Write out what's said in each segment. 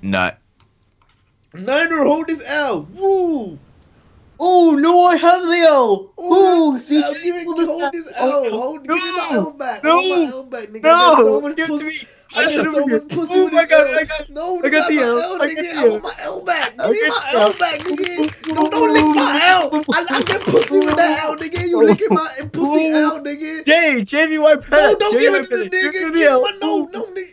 Nut. Niner, hold this L. Woo! Oh no, I have the L. Oh, see, hold this L. Give me my L back. No, Hold my L back, nigga. no, I get so much give it to pussy. me. I get so much pussy with I this got L. it, I got it. No, I got nigga, the my L. L, I got nigga. the I L. want my L back. I Give me get my the L L. back, nigga. No, don't lick my L. I get pussy with that L, nigga. You licking my pussy L, nigga. JVY Pet. No, don't give it to the Give nigga. me the L. No, nigga.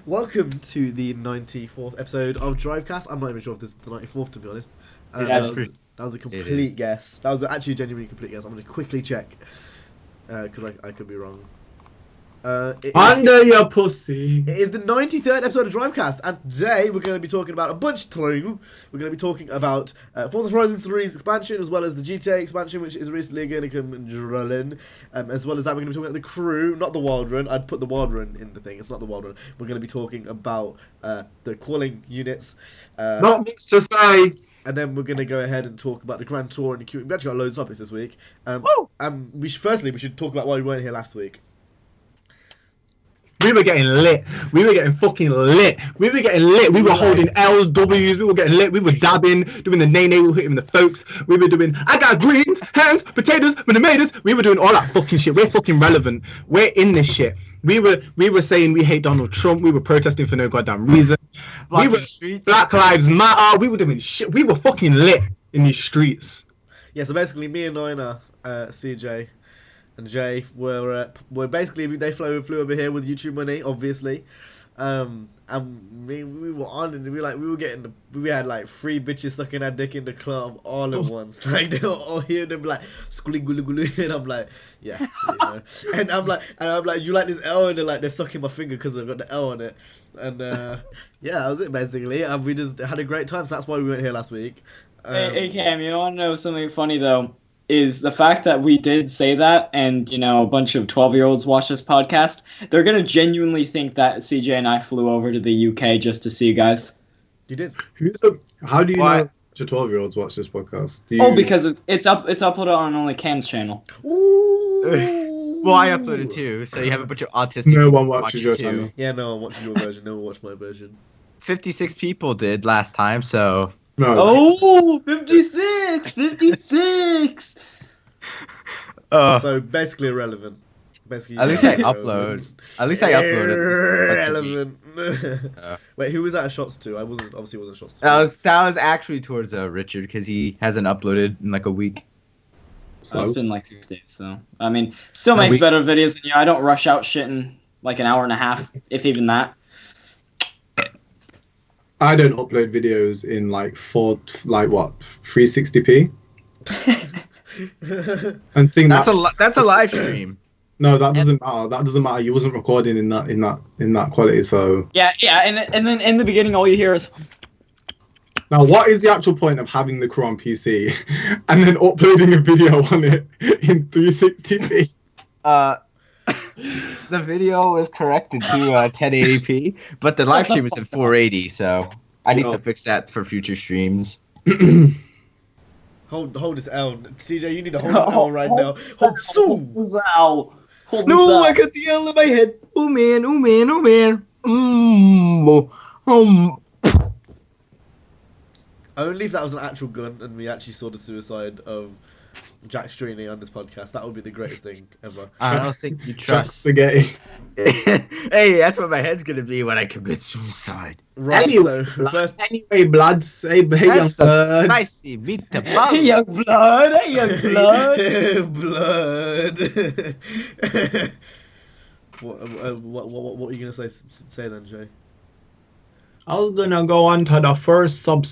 Welcome to the 94th episode of Drivecast. I'm not even sure if this is the 94th, to be honest. That was a complete guess. That was actually a genuinely complete guess. I'm going to quickly check, because I could be wrong. Under your pussy. It is the 93rd episode of Drivecast, and today we're going to be talking about a bunch of things. We're going to be talking about Forza Horizon 3's expansion, as well as the GTA expansion, which is recently going to come and drilling. As well as that, we're going to be talking about the crew, not the Wild Run. I'd put the Wild Run in the thing. It's not the Wild Run. We're going to be talking about the calling units. Not much to say. And then we're going to go ahead and talk about the Grand Tour and the queue. We actually got loads of topics this week. Firstly, we should talk about why we weren't here last week. We were getting lit. We were getting fucking lit. We were getting lit. We were holding L's, W's. We were getting lit. We were dabbing, doing the nay-nay. We were hitting the folks. We were doing, I got greens, hands, potatoes, tomatoes. We were doing all that fucking shit. We're fucking relevant. We're in this shit. We were saying we hate Donald Trump. We were protesting for no goddamn reason. Black Lives Matter. We were doing shit. We were fucking lit in these streets. Yeah, so basically me and Nina, CJ and Jay were basically, they flew over here with YouTube money, obviously. And we were on, and we had like 3 bitches sucking our dick in the club all at once. Like they were all here, and they'd be like squilly gully gully, and I'm like, yeah, you know. and I'm like, you like this L? And they're sucking my finger because I've got the L on it. And yeah, that was it basically. And we just had a great time. So that's why we weren't here last week. Hey Cam, you want to know something funny though? Is the fact that we did say that, and a bunch of 12-year-olds watch this podcast, they're gonna genuinely think that CJ and I flew over to the UK just to see you guys. You did. How do you know your 12-year-olds watch this podcast? Because it's uploaded on only Cam's channel. Ooh. Well, I uploaded too, so you have a bunch of autistic. No one watches your channel. Yeah, no one watches your version. No one watched my version. 56 people did last time, so. No. Oh, 56! So basically irrelevant. Basically, at least I upload. At least I uploaded. Irrelevant. Wait, who was that shots to? I obviously wasn't shots to. That was actually towards Richard, because he hasn't uploaded in like a week. So it's been like 6 days. So I mean, still makes better videos than you. I don't rush out shit in like an hour and a half, if even that. I don't upload videos in like 360p. And that's a live stream. No, that doesn't matter. That doesn't matter. You wasn't recording in that quality, so. Yeah, and then in the beginning, all you hear is. Now, what is the actual point of having the crew on PC and then uploading a video on it in 360p? The video was corrected to 1080p, but the live stream is at 480, so I need to fix that for future streams. Hold this L. CJ, you need to hold this L right now. Hold this L. No, I got the L in my head. Oh man. Only if that was an actual gun and we actually saw the suicide of Jack Streaney on this podcast. That would be the greatest thing ever. I don't think you trust spaghetti. Hey, that's what my head's gonna be when I commit suicide. Right. Anyway, blood. Hey, young blood. Spicy meatball. Hey, young blood. What were you gonna say then, Jay? I was gonna go on to the first sub.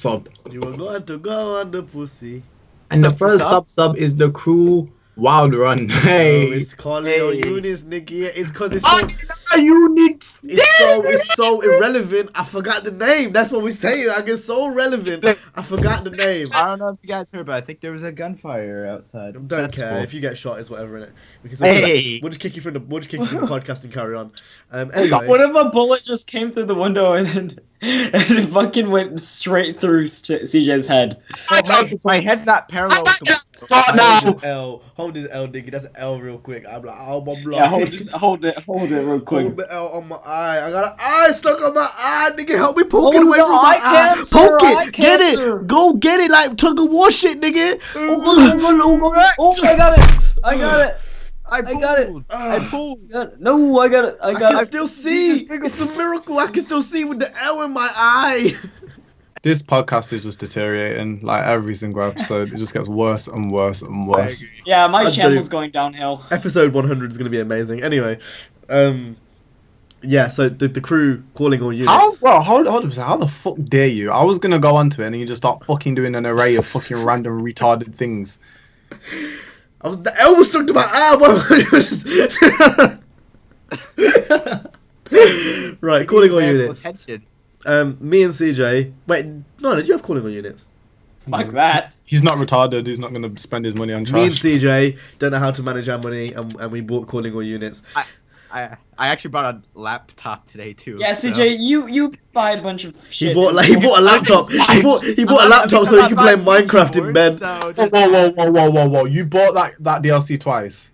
You were going to go on the pussy. And the first sub is the crew Wild Run. Hey, it's calling your units, nigga. It's because it's so irrelevant. I forgot the name. That's what we say. I get so relevant. I forgot the name. I don't know if you guys heard, but I think there was a gunfire outside. Don't care. Cool. If you get shot, it's whatever in it. Because we'll just kick you from the podcast and carry on. Anyway. What if a bullet just came through the window and then and it fucking went straight through CJ's head. My head's not parallel. Start now. L. Hold this L, nigga. That's an L real quick. I'm like, oh my blood. Yeah, hold it real quick. Hold the L on my eye. I got an eye stuck on my eye, nigga. Help me poke it Oh, away no, from my eye. cancer, Poke eye it. Get cancer. it. Go get it like tug of war shit, nigga. Oh, I got it! I got it! I got it. I pulled. No, I got it! I I got can it! still see. It's a miracle. I can still see with the L in my eye. This podcast is just deteriorating. Like every single episode, it just gets worse and worse and worse. Yeah, my I'll channel's do- going downhill. Episode 100 is going to be amazing. Anyway, yeah. So the crew calling all units. How? Well, hold on. How the fuck dare you? I was gonna go onto it, and then you just start fucking doing an array of fucking random retarded things. The L was stuck to my eye. Right, calling all units. Attention. Me and CJ. Wait, no, did you have calling all units? Fuck that. He's not retarded. He's not gonna spend his money on Me and trash. CJ don't know how to manage our money, and we bought calling all units. I actually bought a laptop today too. Yeah, so- CJ, you buy a bunch of shit. He bought a laptop. He bought a laptop so he can play Minecraft in bed. So Whoa! You bought that DLC twice.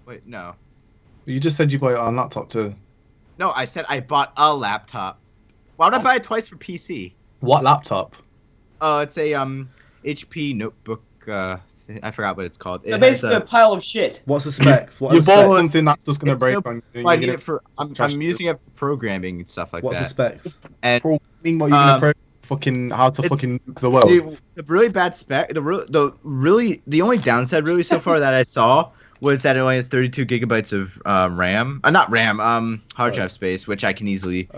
Wait, no. You just said you bought it on laptop too. No, I said I bought a laptop. Why would I buy it twice for PC? What laptop? It's a HP notebook. I forgot what it's called. So It basically a has pile of shit. What's the specs? What are You the bought specs? something that's just gonna It's break still- on you. I need it for. I'm using it for programming and stuff like What's the that. specs? And What you gonna fucking how to it's- fucking nuke the world? the really bad spec. The only downside really so far that I saw was that it only has 32 gigabytes of RAM. Not RAM. Hard drive space, which I can easily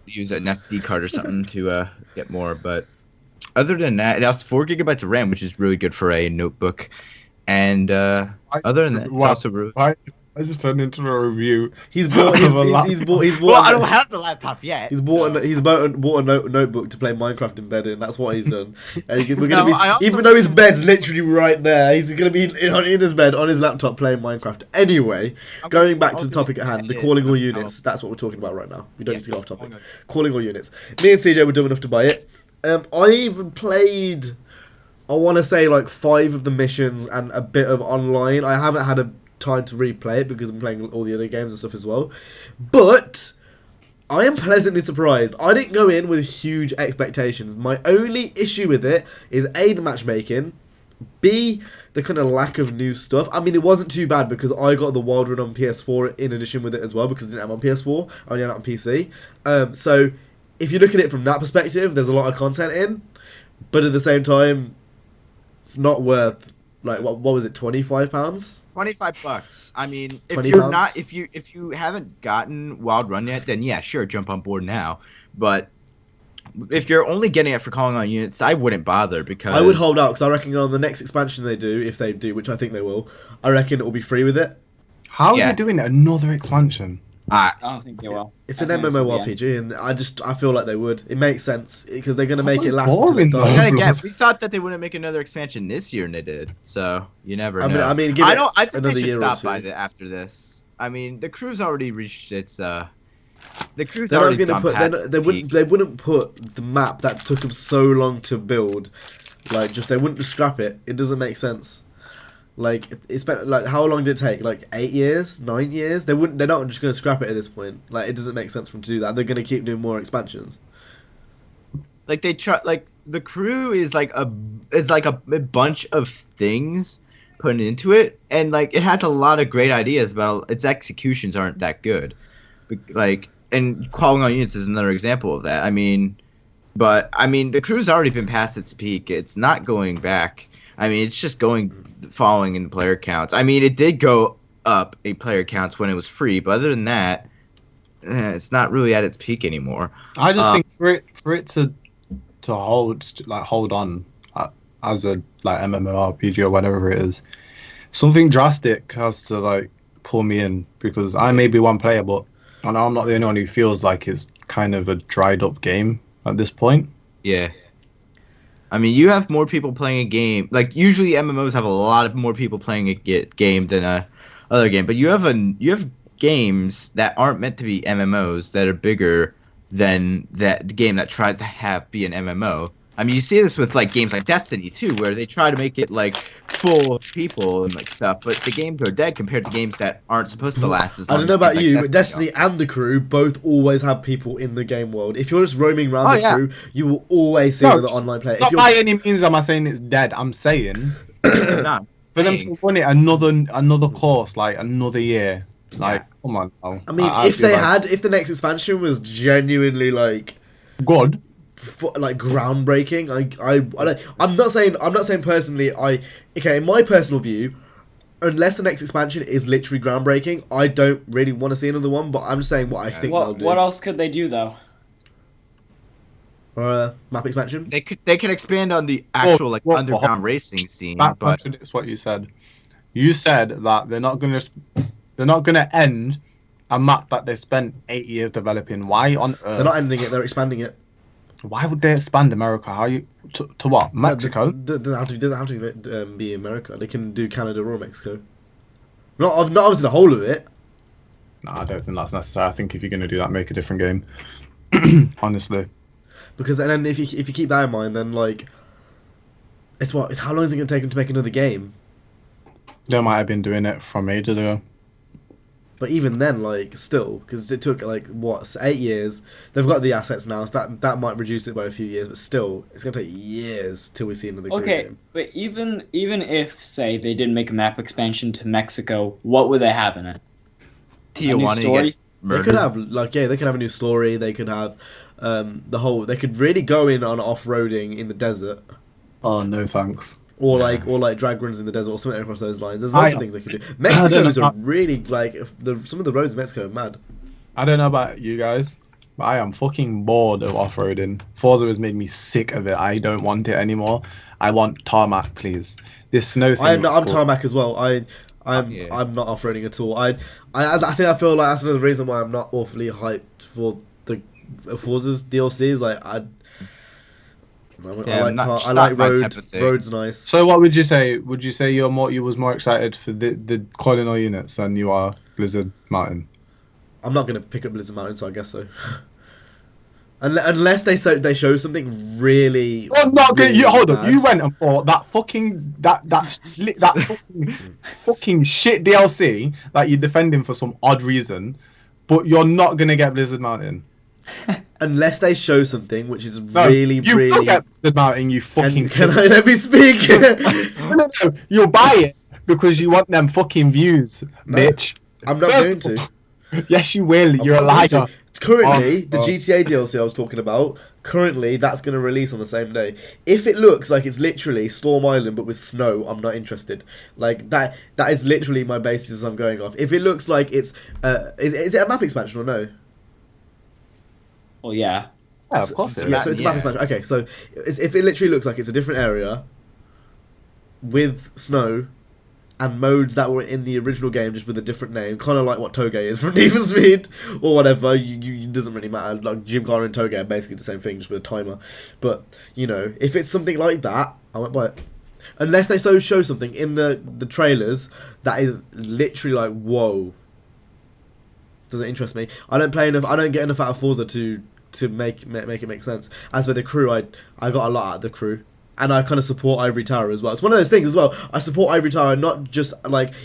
use an SD card or something to get more. But other than that, it has 4 gigabytes of RAM, which is really good for a notebook. And other than that, it's also really. Why? I just turned into a review. He's bought. He's bought. Well, I don't have the laptop yet. He's bought. so- He's bought a notebook to play Minecraft in bed in. That's what he's done. And we're gonna No, be, I also- even though his bed's literally right there, he's gonna be in his bed on his laptop playing Minecraft. Anyway, I'm going gonna- back to I'll the topic at hand, the do- calling all Yeah. units. That's what we're talking about right now. We don't Yeah, need to get off topic. calling all- Calling all units. Me and CJ were dumb enough to buy it. I even played. I want to say like 5 of the missions and a bit of online. I haven't had a time to replay it because I'm playing all the other games and stuff as well. But I am pleasantly surprised. I didn't go in with huge expectations. My only issue with it is A, the matchmaking, B, the kind of lack of new stuff. I mean, it wasn't too bad because I got the Wild Run on PS4 in addition with it as well because I didn't have it on PS4. I only had it on PC. So if you look at it from that perspective, there's a lot of content in. But at the same time, it's not worth, like, what was it, £25? $25. I mean, if £20? you're not, if you haven't gotten Wild Run yet, then yeah, sure, jump on board now. But if you're only getting it for calling on units, I wouldn't bother because I would hold out because I reckon on the next expansion they do, if they do, which I think they will, I reckon it will be free with it. How are Yeah. you doing another expansion? I don't think they will. It's I an think this will be MMORPG, and I feel like they would. It makes sense because they're gonna make it was last until it boring, though. dies. Then again, we thought that they wouldn't make another expansion this year, and they did. So you never know. I mean, give I it don't. I think another they should year or stop two. by after this. I mean, the crew's already reached its. The crew's They're already not gonna gone put. past They its wouldn't. peak. They wouldn't put the map that took them so long to build. Like, just they wouldn't just scrap it. It doesn't make sense. Like, it's been, like, how long did it take? Like 8 years, 9 years. They wouldn't. They're not just gonna scrap it at this point. Like, it doesn't make sense for them to do that. They're gonna keep doing more expansions. Like they try. Like the crew is like a bunch of things put into it, and like it has a lot of great ideas, but its executions aren't that good. Like, and calling on units is another example of that. I mean, the crew's already been past its peak. It's not going back. I mean, it's just falling in player counts. I mean, it did go up in player counts when it was free, but other than that, it's not really at its peak anymore. I just think for it to hold on as a like MMORPG or whatever it is, something drastic has to like pull me in because I may be one player, but I know I'm not the only one who feels like it's kind of a dried up game at this point. Yeah. I mean, you have more people playing a game. Like, usually MMOs have a lot of more people playing a game than a other game. But you have games that aren't meant to be MMOs that are bigger than the game that tries to be an MMO. I mean, you see this with like games like Destiny too, where they try to make it like full of people and like stuff, but the games are dead compared to games that aren't supposed to last as long. I don't know about games you, like but Destiny and the crew both always have people in the game world. If you're just roaming around the crew, you will always see another online player. Not by any means am I saying it's dead. I'm saying Not for them to run it another course, like another year. Like, come on. Now. I mean, if the next expansion was genuinely like good, like groundbreaking, I'm not saying personally. In my personal view, unless the next expansion is literally groundbreaking, I don't really want to see another one. But I'm just saying what I think they'll do. What else could they do though? Map expansion. They could expand on the actual underground racing scene. That but contradicts what you said. You said that they're not gonna end a map that they spent 8 years developing. Why on earth? They're not ending it. They're expanding it. Why would they expand America? How you to what? Mexico? Doesn't have to be America. They can do Canada or Mexico. Not obviously the whole of it. No, I don't think that's necessary. I think if you're gonna do that, make a different game. Honestly. Because then if you keep that in mind, then like, how long is it gonna take them to make another game? They might have been doing it from ages ago. But even then, like, still, because it took, 8 years. They've got the assets now, so that might reduce it by a few years, but still, it's going to take years till we see another game. Okay, but even if, say, they did make a map expansion to Mexico, what would they have in it? Tijuana story? They could have, they could have a new story, they could have they could really go in on off-roading in the desert. Oh, no thanks. Or like drag runs in the desert or something across those lines. There's lots of things they could do. Mexico's are really some of the roads in Mexico are mad. I don't know about you guys, but I am fucking bored of off-roading. Forza has made me sick of it. I don't want it anymore. I want tarmac, please. This snow thing. I'm tarmac as well. I'm not off-roading at all. I feel like that's another reason why I'm not awfully hyped for the Forza's DLCs. I like roads nice. So what would you say? Would you say you was more excited for the Colonial units than you are Blizzard Mountain? I'm not gonna pick up Blizzard Mountain, so I guess so. Unless they show something really. Oh no! Really hold on. You went and bought that fucking fucking shit DLC that you're defending for some odd reason, but you're not gonna get Blizzard Mountain. Unless they show something which is really. You will get Blizzard Mountain, you fucking. Can I let me speak? No, you'll buy it because you want them fucking views, bitch. I'm not going to. Yes, you will. You're a liar. Currently, the GTA DLC I was talking about, that's going to release on the same day. If it looks like it's literally Storm Island but with snow, I'm not interested. Like, that is literally my basis I'm going off. If it looks like it's... is it a map expansion or no? Well, yeah. Yeah, of course it is. Yeah, so it's a map expansion. Okay, so if it literally looks like it's a different area with snow and modes that were in the original game just with a different name, kind of like what Toge is from Need for Speed or whatever, it doesn't really matter. Like Gymkhana and Toge are basically the same thing, just with a timer. But, if it's something like that, I won't buy it. Unless they show something in the trailers that is literally like, whoa. Doesn't interest me. I don't get enough out of Forza to make it make sense. As for the crew, I got a lot out of the crew. And I kind of support Ivory Tower as well. It's one of those things as well. I support Ivory Tower, not just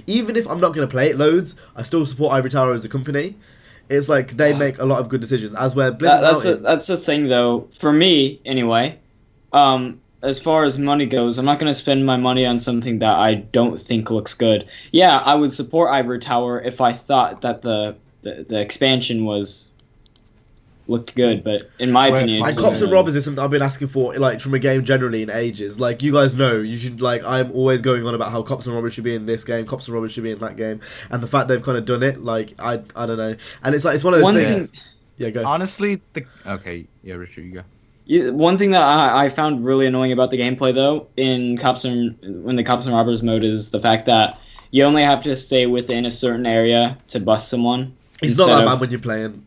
even if I'm not going to play it loads, I still support Ivory Tower as a company. It's like they make a lot of good decisions. As where Blizzard that's the thing though. For me, anyway. As far as money goes, I'm not going to spend my money on something that I don't think looks good. Yeah, I would support Ivory Tower if I thought that the expansion looked good, but in my opinion, Cops and Robbers is something I've been asking for, from a game generally in ages. Like, you guys know, you should, I'm always going on about how Cops and Robbers should be in this game, Cops and Robbers should be in that game, and the fact they've kind of done it, I don't know. And it's one of those things. Yeah, go. Honestly, Richard, you go. One thing that I found really annoying about the gameplay, though, when the Cops and Robbers mode is the fact that you only have to stay within a certain area to bust someone. It's not that bad when you're playing.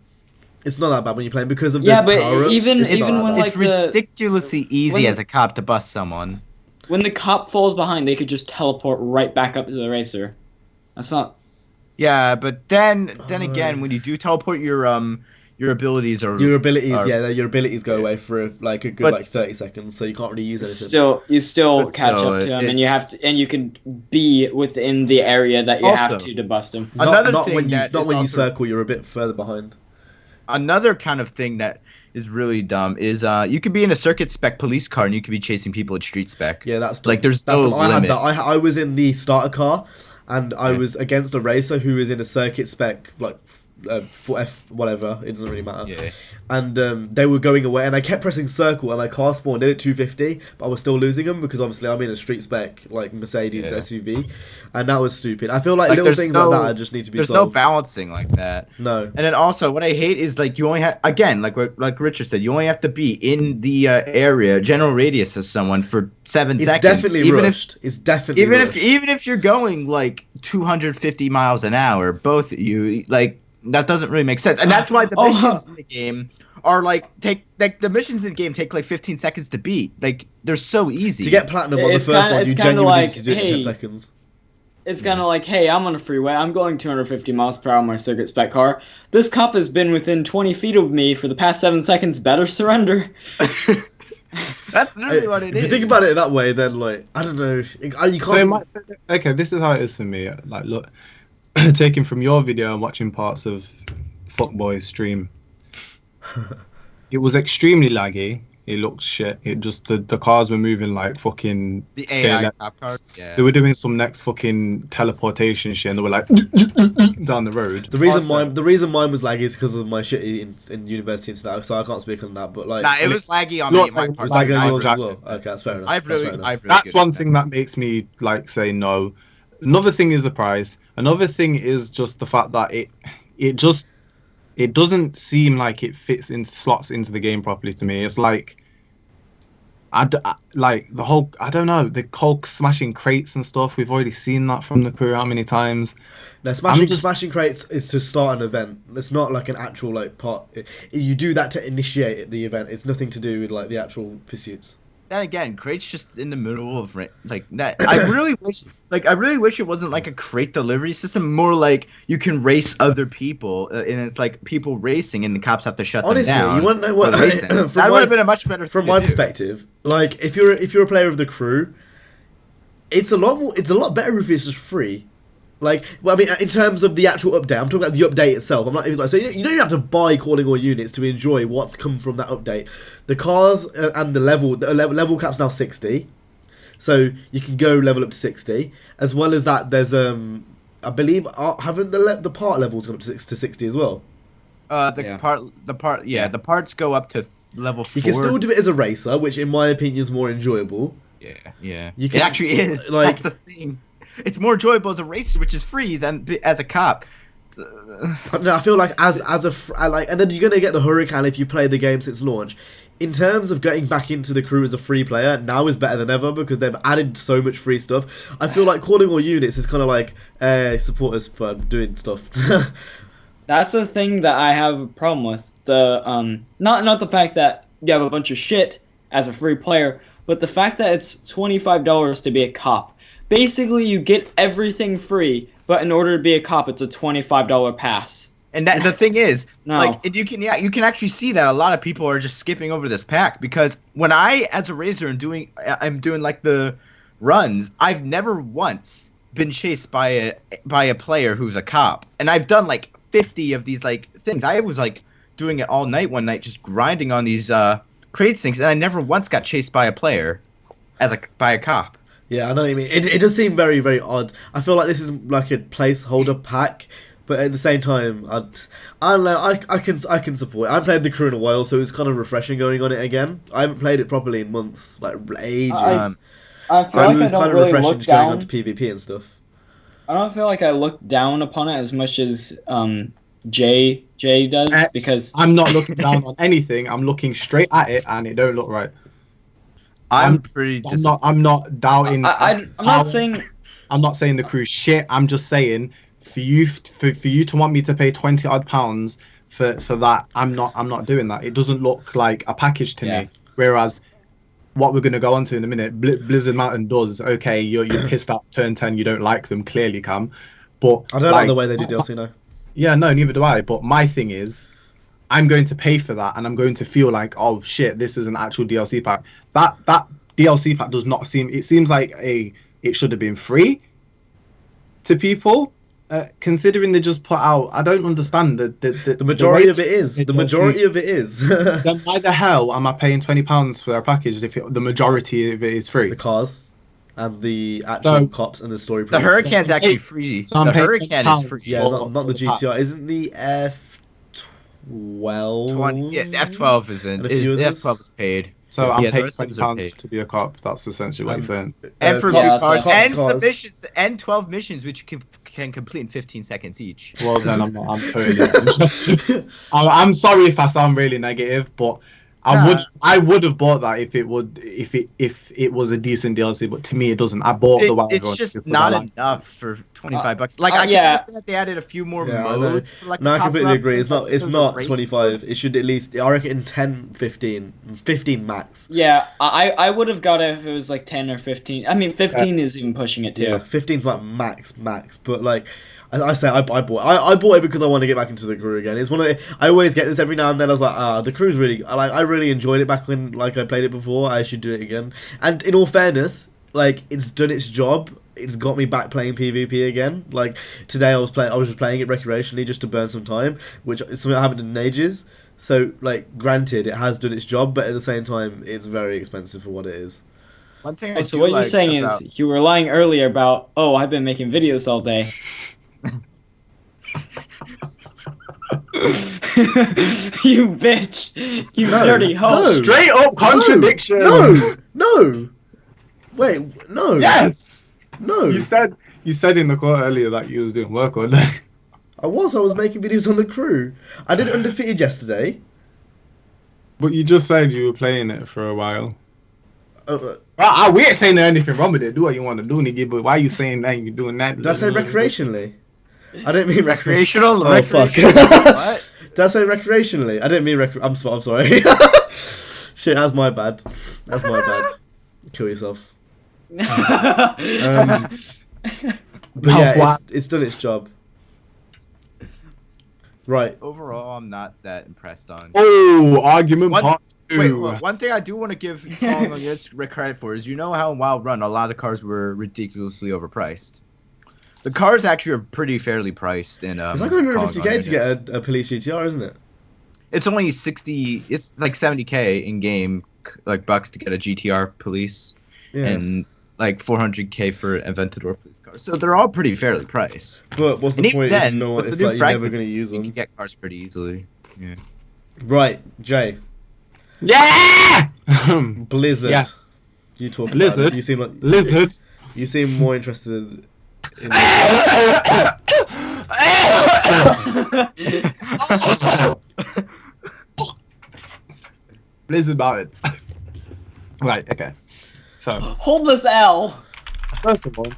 It's not that bad when you're playing because of the power-ups. even when it's ridiculously easy as a cop to bust someone. When the cop falls behind, they could just teleport right back up to the racer. That's not. Yeah, but then again, when you do teleport your your abilities are Your abilities go away for like a good But- like 30 seconds, so you can't really use anything. You still But catch still, up to him, it- and you have to, and you can be within the area that you have Also, to bust him. Another not thing when you that not is when you also- circle, you're a bit further behind. Another kind of thing that is really dumb is you could be in a circuit spec police car and you could be chasing people at street spec. Yeah, that's Like, there's that's no I had limit. that. I was in the starter car, and I Yeah. was against a racer who was in a circuit spec like for F whatever. It doesn't really matter. Yeah. And they were going away, and I kept pressing circle, and my car spawned in at 250, but I was still losing them because obviously I'm in a street spec like Mercedes Yeah. SUV, and that was stupid. I feel like little there's things no- like that just need to be There's no solved. balancing like that. No. And then also, what I hate is like you only have again, like Richard said, you only have to be in the area, general radius of someone for 7 It's seconds. definitely rushed. It's definitely rushed. Even if you're going like 250 miles an hour, both of you like that doesn't really make sense. And that's why the missions in the game are like the missions in the game take like 15 seconds to beat. Like they're so easy. To get platinum on the It's first kinda- one, you it's kinda genuinely like, need to do it in 10 hey, seconds. It's kind of like, hey, I'm on a freeway. I'm going 250 miles per hour on my circuit spec car. This cop has been within 20 feet of me for the past 7 seconds. Better surrender. That's really what it If is. you think about it that way, then like I don't know, you can't. So okay, this is how it is for me. Like, look, taking from your video and watching parts of Fuckboy's stream, it was extremely laggy. It looked shit. It just the cars were moving like fucking the scale AI up. cop cars. Yeah. They were doing some next fucking teleportation shit, and they were like down the road. the reason Also- the reason mine was laggy is because of my shitty in university and stuff, so I can't speak on that. But like, Nah, it was laggy on Look, me. My it part. was laggy on I've yours as jacked well. Okay, that's fair enough. I've That's really, fair enough. I've really That's good one at thing that makes me like say no. Another thing is the price. Another thing is just the fact that it doesn't seem like it fits in slots into the game properly to me. It's like like the whole I don't know, the whole smashing crates and stuff. We've already seen that from the crew how many times. No, smashing crates is to start an event. It's not like an actual like part. You do that to initiate the event. It's nothing to do with like the actual pursuits. Then again, crate's just in the middle of like that. I really wish it wasn't like a crate delivery system. More like you can race other people, and it's like people racing, and the cops have to shut Honestly, them down. you want to know what? for racing. That would have been a much better. From thing my to do. perspective, like if you're a player of the crew, it's a lot better if it's just free. Like, well, I mean, in terms of the actual update, I'm talking about the update itself. I'm not even like, so you don't even have to buy calling all units to enjoy what's come from that update. The cars and the level cap's now 60, so you can go level up to 60. As well as that, there's I believe haven't the part levels gone up to 60 as well. The parts go up to level 4. You can still do it as a racer, which in my opinion is more enjoyable. Yeah. You can- it actually is. like- That's the thing. It's more enjoyable as a racer, which is free, than as a cop. No, I feel like as and then you're gonna get the Hurricane if you play the game since launch. In terms of getting back into the crew as a free player, now is better than ever because they've added so much free stuff. I feel like calling all units is kind of like support us for doing stuff. That's the thing that I have a problem with. The not the fact that you have a bunch of shit as a free player, but the fact that it's $25 to be a cop. Basically, you get everything free, but in order to be a cop, it's a $25 pass. And that the thing is, No. like, you can actually see that a lot of people are just skipping over this pack because when I, as a racer, I'm doing like the runs, I've never once been chased by a player who's a cop, and I've done like 50 of these like things. I was like doing it all night one night, just grinding on these crates things, and I never once got chased by a player by a cop. Yeah, I know what you mean. It does seem very, very odd. I feel like this is like a placeholder pack, but at the same time, I don't know. I can support it. I haven't played the crew in a while, so it's kind of refreshing going on it again. I haven't played it properly in months, like ages. I feel So like it I was don't kind of really refreshing look just going down. on to PvP and stuff. I don't feel like I look down upon it as much as Jay does because I'm not looking down on anything. I'm looking straight at it, and it don't look right. I'm not downting. I'm not saying. I'm not saying the crew's shit. I'm just saying for you to want me to pay 20 odd pounds for that, I'm not doing that. It doesn't look like a package to me. Whereas what we're gonna go on to in a minute, Blizzard Mountain does. Okay, you're pissed at turn 10. You don't like them clearly, Cam. But I don't like the way they do DLC now. Yeah, no, neither do I. But my thing is, I'm going to pay for that, and I'm going to feel like, oh shit, this is an actual DLC pack. That DLC pack does not seem. It seems like it should have been free to people. Considering they just put out, I don't understand the majority of it is. The majority of it is. Then why the hell am I paying £20 for a package if the majority of it is free? The cars and the actual cops and the story. The Hurricane's actually free. So the Hurricane is free. Yeah, not the GTR. Isn't the F12? Yeah, the F12 isn't. The F12 is paid. So I'm paying £20 to be a cop. That's essentially what you're saying. And for cars and cars. submissions and 12 missions, which you can complete in 15 seconds each. Well, then I'm totally interested. I'm sorry if I sound really negative, but I would have bought that if it was a decent DLC, but to me it doesn't. I bought the Wild. It's just not enough for $25. Like I can understand they added a few more modes. No, I completely agree. It's not 25. It should at least, I reckon, 10, 15 max. Yeah, I would have got it if it was like 10 or 15. I mean, 15 is even pushing it too. Yeah, 15's like max. But like, I bought it because I want to get back into the crew again. It's one of I always get this every now and then. I was like, the crew's really, I really enjoyed it back when I played it before. I should do it again. And in all fairness, like, it's done its job. It's got me back playing PvP again. Like today, I was just playing it recreationally just to burn some time, which is something I haven't done in ages. So like, granted, it has done its job, but at the same time, it's very expensive for what it is. One thing. So what you're saying is you were lying earlier about, I've been making videos all day. You bitch! You dirty hoe! Straight up contradiction! No! Wait, no! Yes! No! You said in the call earlier that you was doing work all day. I was making videos on the crew. I did Undefeated yesterday. But you just said you were playing it for a while. We ain't saying there's anything wrong with it. Do what you want to do, nigga. But why are you saying that you're doing that? Did I say recreationally? I didn't mean recreational. Oh fuck! What? Did I say recreationally? I didn't mean I'm sorry. Shit, that's my bad. Kill yourself. But yeah, it's done its job. Right. Overall, I'm not that impressed on. Oh, argument part 2. Wait, one thing I do want to give Colin against credit for is, how in Wild Run a lot of the cars were ridiculously overpriced. The cars actually are pretty fairly priced in. It's like 150k to get a police GTR, isn't it? It's only 60. It's like 70k in game, like bucks to get a GTR police, and like 400k for an Aventador police car. So they're all pretty fairly priced. But what's the point if you're never going to use them? You can get cars pretty easily. Yeah. Right, Jay. Yeah. Blizzard. Yes. You talk. Blizzard. About it. You seem like Blizzard. You seem more interested in Blizzard about it. Right, okay. So hold this L. First of all,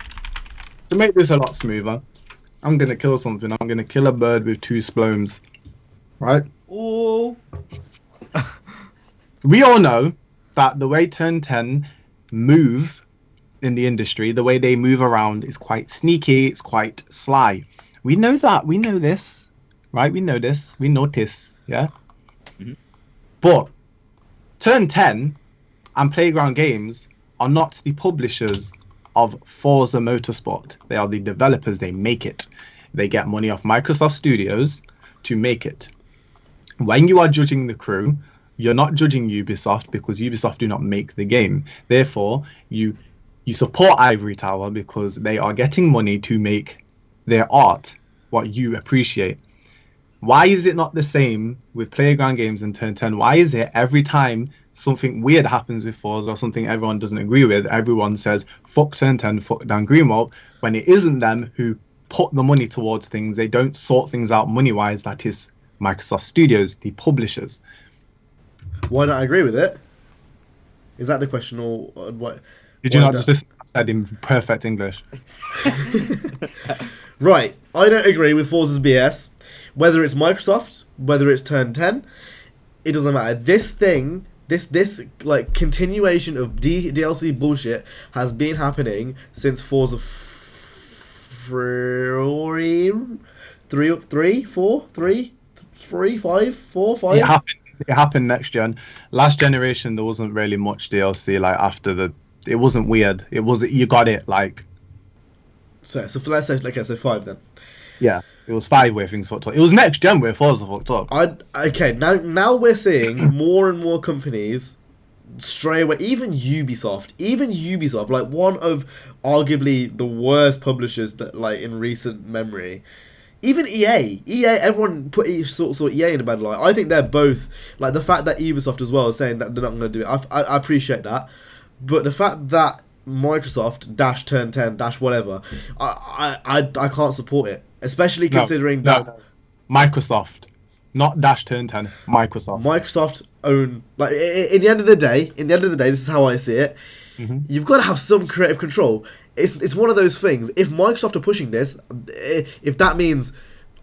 to make this a lot smoother, I'm gonna kill something. I'm gonna kill a bird with 2 splones. Right? Ooh. We all know that the way Turn 10 move in the industry, the way they move around is quite sneaky, it's quite sly. We know that, we know this, right? We know this, we notice, yeah? Mm-hmm. But Turn 10 and Playground Games are not the publishers of Forza Motorsport. They are the developers, they make it. They get money off Microsoft Studios to make it. When you are judging the crew, you're not judging Ubisoft because Ubisoft do not make the game. Therefore, you support Ivory Tower because they are getting money to make their art, what you appreciate. Why is it not the same with Playground Games and Turn 10? Why is it every time something weird happens with Forza or something everyone doesn't agree with, everyone says, fuck Turn 10, fuck Dan Greenwald, when it isn't them who put the money towards things, they don't sort things out money-wise, that is Microsoft Studios, the publishers. Why don't I agree with it? Is that the question, or what? Did you not just listen to what I said in perfect English? Right, I don't agree with Forza's BS. Whether it's Microsoft, whether it's Turn 10, it doesn't matter. This thing, this like continuation of DLC bullshit has been happening since Forza 3, 3, 5, 4, 5. It happened next gen. Last generation, there wasn't really much DLC. Like after it wasn't weird. It was you got it like. So let's say, okay, so 5 then. Yeah, it was 5 where things fucked up. It was next gen where Forza fucked up. Okay, now we're seeing more and more companies stray away. Even Ubisoft, like one of arguably the worst publishers that like in recent memory. Even EA, everyone put sort EA in a bad light. I think they're both, like the fact that Ubisoft as well is saying that they're not going to do it. I appreciate that, but the fact that Microsoft Turn 10 whatever, I can't support it, especially considering that Microsoft, not Turn 10, Microsoft own, like in the end of the day, this is how I see it. Mm-hmm. You've got to have some creative control. It's one of those things. If Microsoft are pushing this, if that means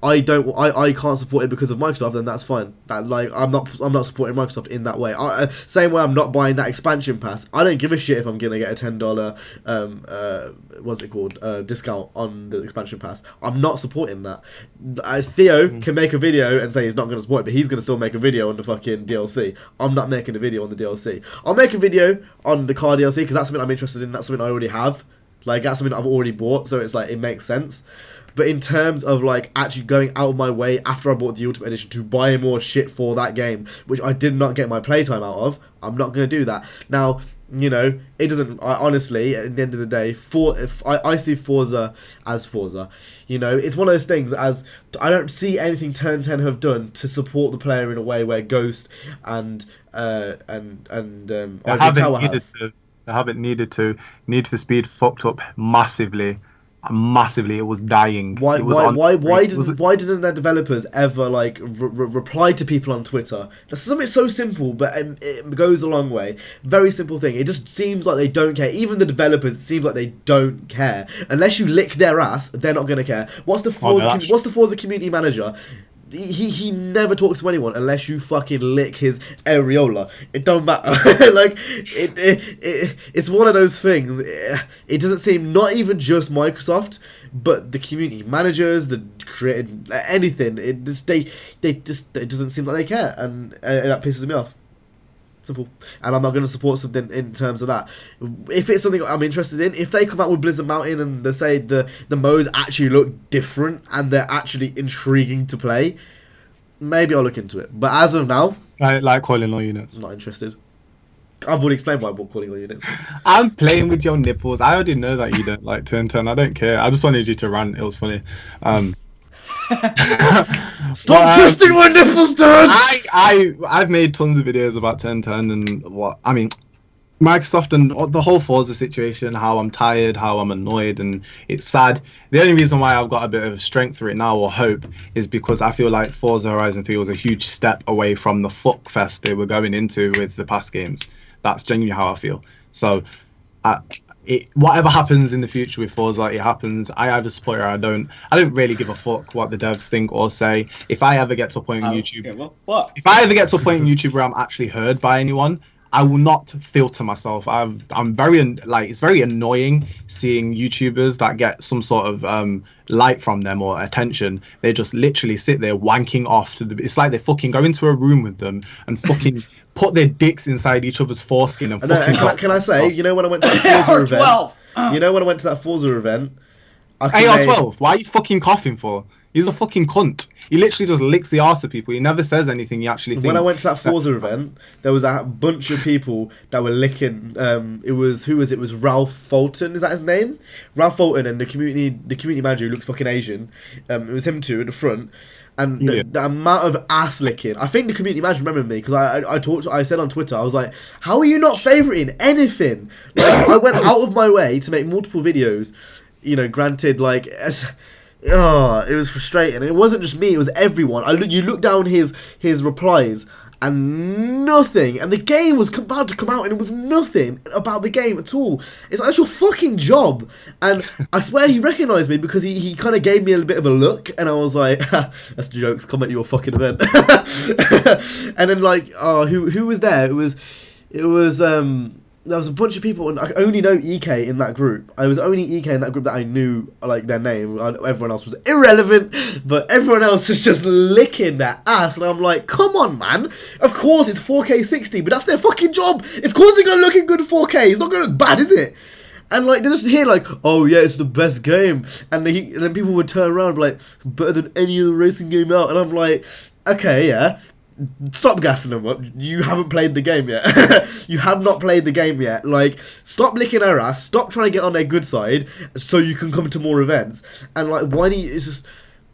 I can't support it because of Microsoft, then that's fine. That like I'm not supporting Microsoft in that way. Same way I'm not buying that expansion pass. I don't give a shit if I'm gonna get a $10 what's it called discount on the expansion pass. I'm not supporting that. Theo can make a video and say he's not gonna support it, but he's gonna still make a video on the fucking DLC. I'm not making a video on the DLC. I'll make a video on the car DLC because that's something I'm interested in. That's something I already have. Like that's something I've already bought, so it's like it makes sense. But in terms of like actually going out of my way after I bought the Ultimate Edition to buy more shit for that game, which I did not get my playtime out of, I'm not going to do that. Now, you know, it doesn't. Honestly, at the end of the day, I see Forza as Forza. You know, it's one of those things. As I don't see anything Turn 10 have done to support the player in a way where Ghost and They haven't needed to. Need for Speed fucked up massively. It was dying. Why didn't their developers ever like reply to people on Twitter? That's something so simple, but it goes a long way. Very simple thing. It just seems like they don't care. Even the developers, it seems like they don't care. Unless you lick their ass, they're not gonna care. What's the Forza community manager? He never talks to anyone unless you fucking lick his areola. It don't matter. Like it's one of those things. It doesn't seem, not even just Microsoft, but the community managers, the creative anything. It doesn't seem like they care, and that pisses me off. Simple. And I'm not going to support something in terms of that. If it's something I'm interested in, if they come out with Blizzard Mountain and they say the modes actually look different and they're actually intriguing to play, maybe I'll look into it. But as of now, I like calling all units. I'm not interested. I've already explained why I bought calling all units. I'm playing with your nipples. I already know that you don't like Turn 10. I don't care. I just wanted you to rant. It was funny. Stop twisting my nipples, Dad! I've made tons of videos about Turn 10 and Microsoft and the whole Forza situation, how I'm tired, how I'm annoyed, and it's sad. The only reason why I've got a bit of strength for it now, or hope, is because I feel like Forza Horizon 3 was a huge step away from the fuckfest they were going into with the past games. That's genuinely how I feel. So whatever happens in the future with Forza, it happens. I either support it or I don't. I don't really give a fuck what the devs think or say. If I ever get to a point in YouTube, if I ever get to a point in YouTube where I'm actually heard by anyone, I will not filter myself. I'm very it's very annoying seeing YouTubers that get some sort of light from them or attention. They just literally sit there wanking off to it's like they fucking go into a room with them and fucking put their dicks inside each other's foreskin and fucking. Can I say, you know when I went to that Forza event? You know when I went to that Forza event? AR12, why are you fucking coughing for? He's a fucking cunt. He literally just licks the arse of people. He never says anything he actually thinks. When I went to that Forza event, there was a bunch of people that were licking. It was It was Ralph Fulton. Is that his name? Ralph Fulton, and the community manager who looks fucking Asian. It was him too at the front. And the amount of ass licking. I think the community manager remembered me because I said on Twitter, I was like, how are you not favoriting anything? Like, I went out of my way to make multiple videos. You know, granted, like. It was frustrating. It wasn't just me; it was everyone. You look down his replies, and nothing. And the game was about to come out, and it was nothing about the game at all. It's like, that's your fucking job. And I swear he recognised me because he kind of gave me a bit of a look, and I was like, "That's jokes. Come at your fucking event." And then who was there? It was there was a bunch of people, and I only know EK in that group. I was only EK in that group that I knew, like, their name. Everyone else was irrelevant, but everyone else was just licking their ass, and I'm like, come on, man. Of course, it's 4K 60, but that's their fucking job. It's causing gonna look good in 4K. It's not gonna look bad, is it? And, like, they just hear, like, oh, yeah, it's the best game. And then people would turn around and be like, better than any other racing game out. And I'm like, okay, yeah. Stop gassing them up. You haven't played the game yet. You have not played the game yet. Like, stop licking our ass. Stop trying to get on their good side so you can come to more events. And, like, why do you... It's just...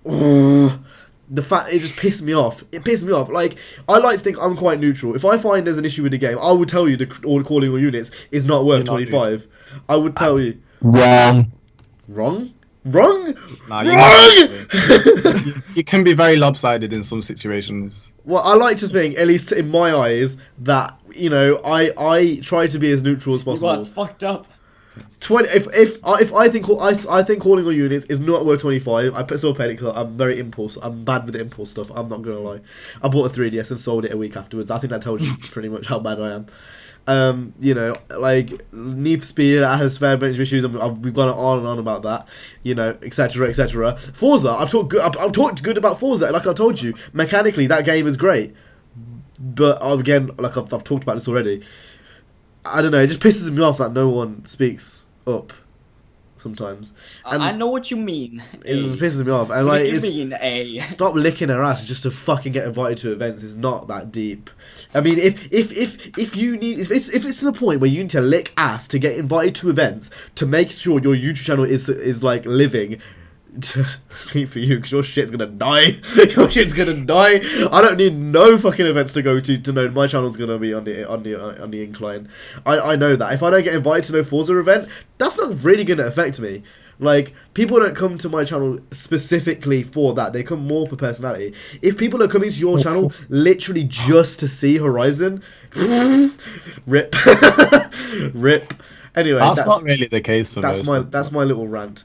the fact... It just pissed me off. It pissed me off. Like, I like to think I'm quite neutral. If I find there's an issue with the game, I would tell you the calling all units is not worth 25. I would tell you. Wrong. Wrong? Wrong? Nah, Wrong! You can be very lopsided in some situations. Well, I like to think, at least in my eyes, that, you know, I try to be as neutral as possible. Well, it's fucked up. 20. If I think calling all units is not worth 25, I still paid it because I'm very impulse. I'm bad with the impulse stuff. I'm not gonna lie. I bought a 3DS and sold it a week afterwards. I think that tells you pretty much how bad I am. You know, like, Need for Speed has fair bunch of issues, and we've gone on and on about that, you know, etc, etc. Forza, I've talked good about Forza, like I told you, mechanically that game is great, but again, like I've talked about this already, I don't know, it just pisses me off that no one speaks up sometimes. And I know what you mean. it just pisses me off, and like, What do you mean, A? Stop licking her ass just to fucking get invited to events. It's not that deep. I mean, if you need, if it's to the point where you need to lick ass to get invited to events to make sure your YouTube channel is like living, to speak for you, because your shit's gonna die. Your shit's gonna die. I don't need no fucking events to go to know my channel's gonna be on the incline. I know that. If I don't get invited to no Forza event, that's not really gonna affect me. Like, people don't come to my channel specifically for that. They come more for personality. If people are coming to your channel literally just to see Horizon, rip. Rip. Anyway, That's not really the case for that's most. that's my little rant.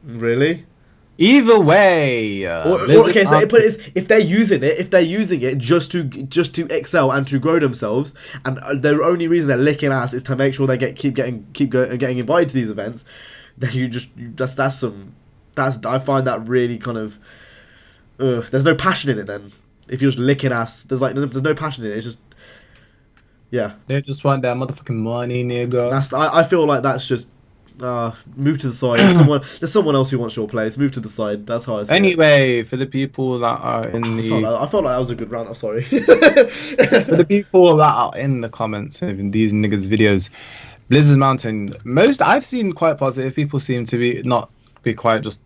Really? Either way. Okay, so but if they're using it just to excel and to grow themselves, and the only reason they're licking ass is to make sure they keep getting invited to these events, then I find that really kind of, there's no passion in it. Then if you're just licking ass, there's no passion in it. It's just, yeah. They just want that motherfucking money, nigga. I feel like that's just. Move to the side. There's someone else who wants your place. Move to the side. That's how I see it. Anyway, for the people that are in I felt like that was a good rant. I'm sorry. For the people that are in the comments of these niggas' videos, Blizzard Mountain, I've seen quite positive. People seem to not be quite just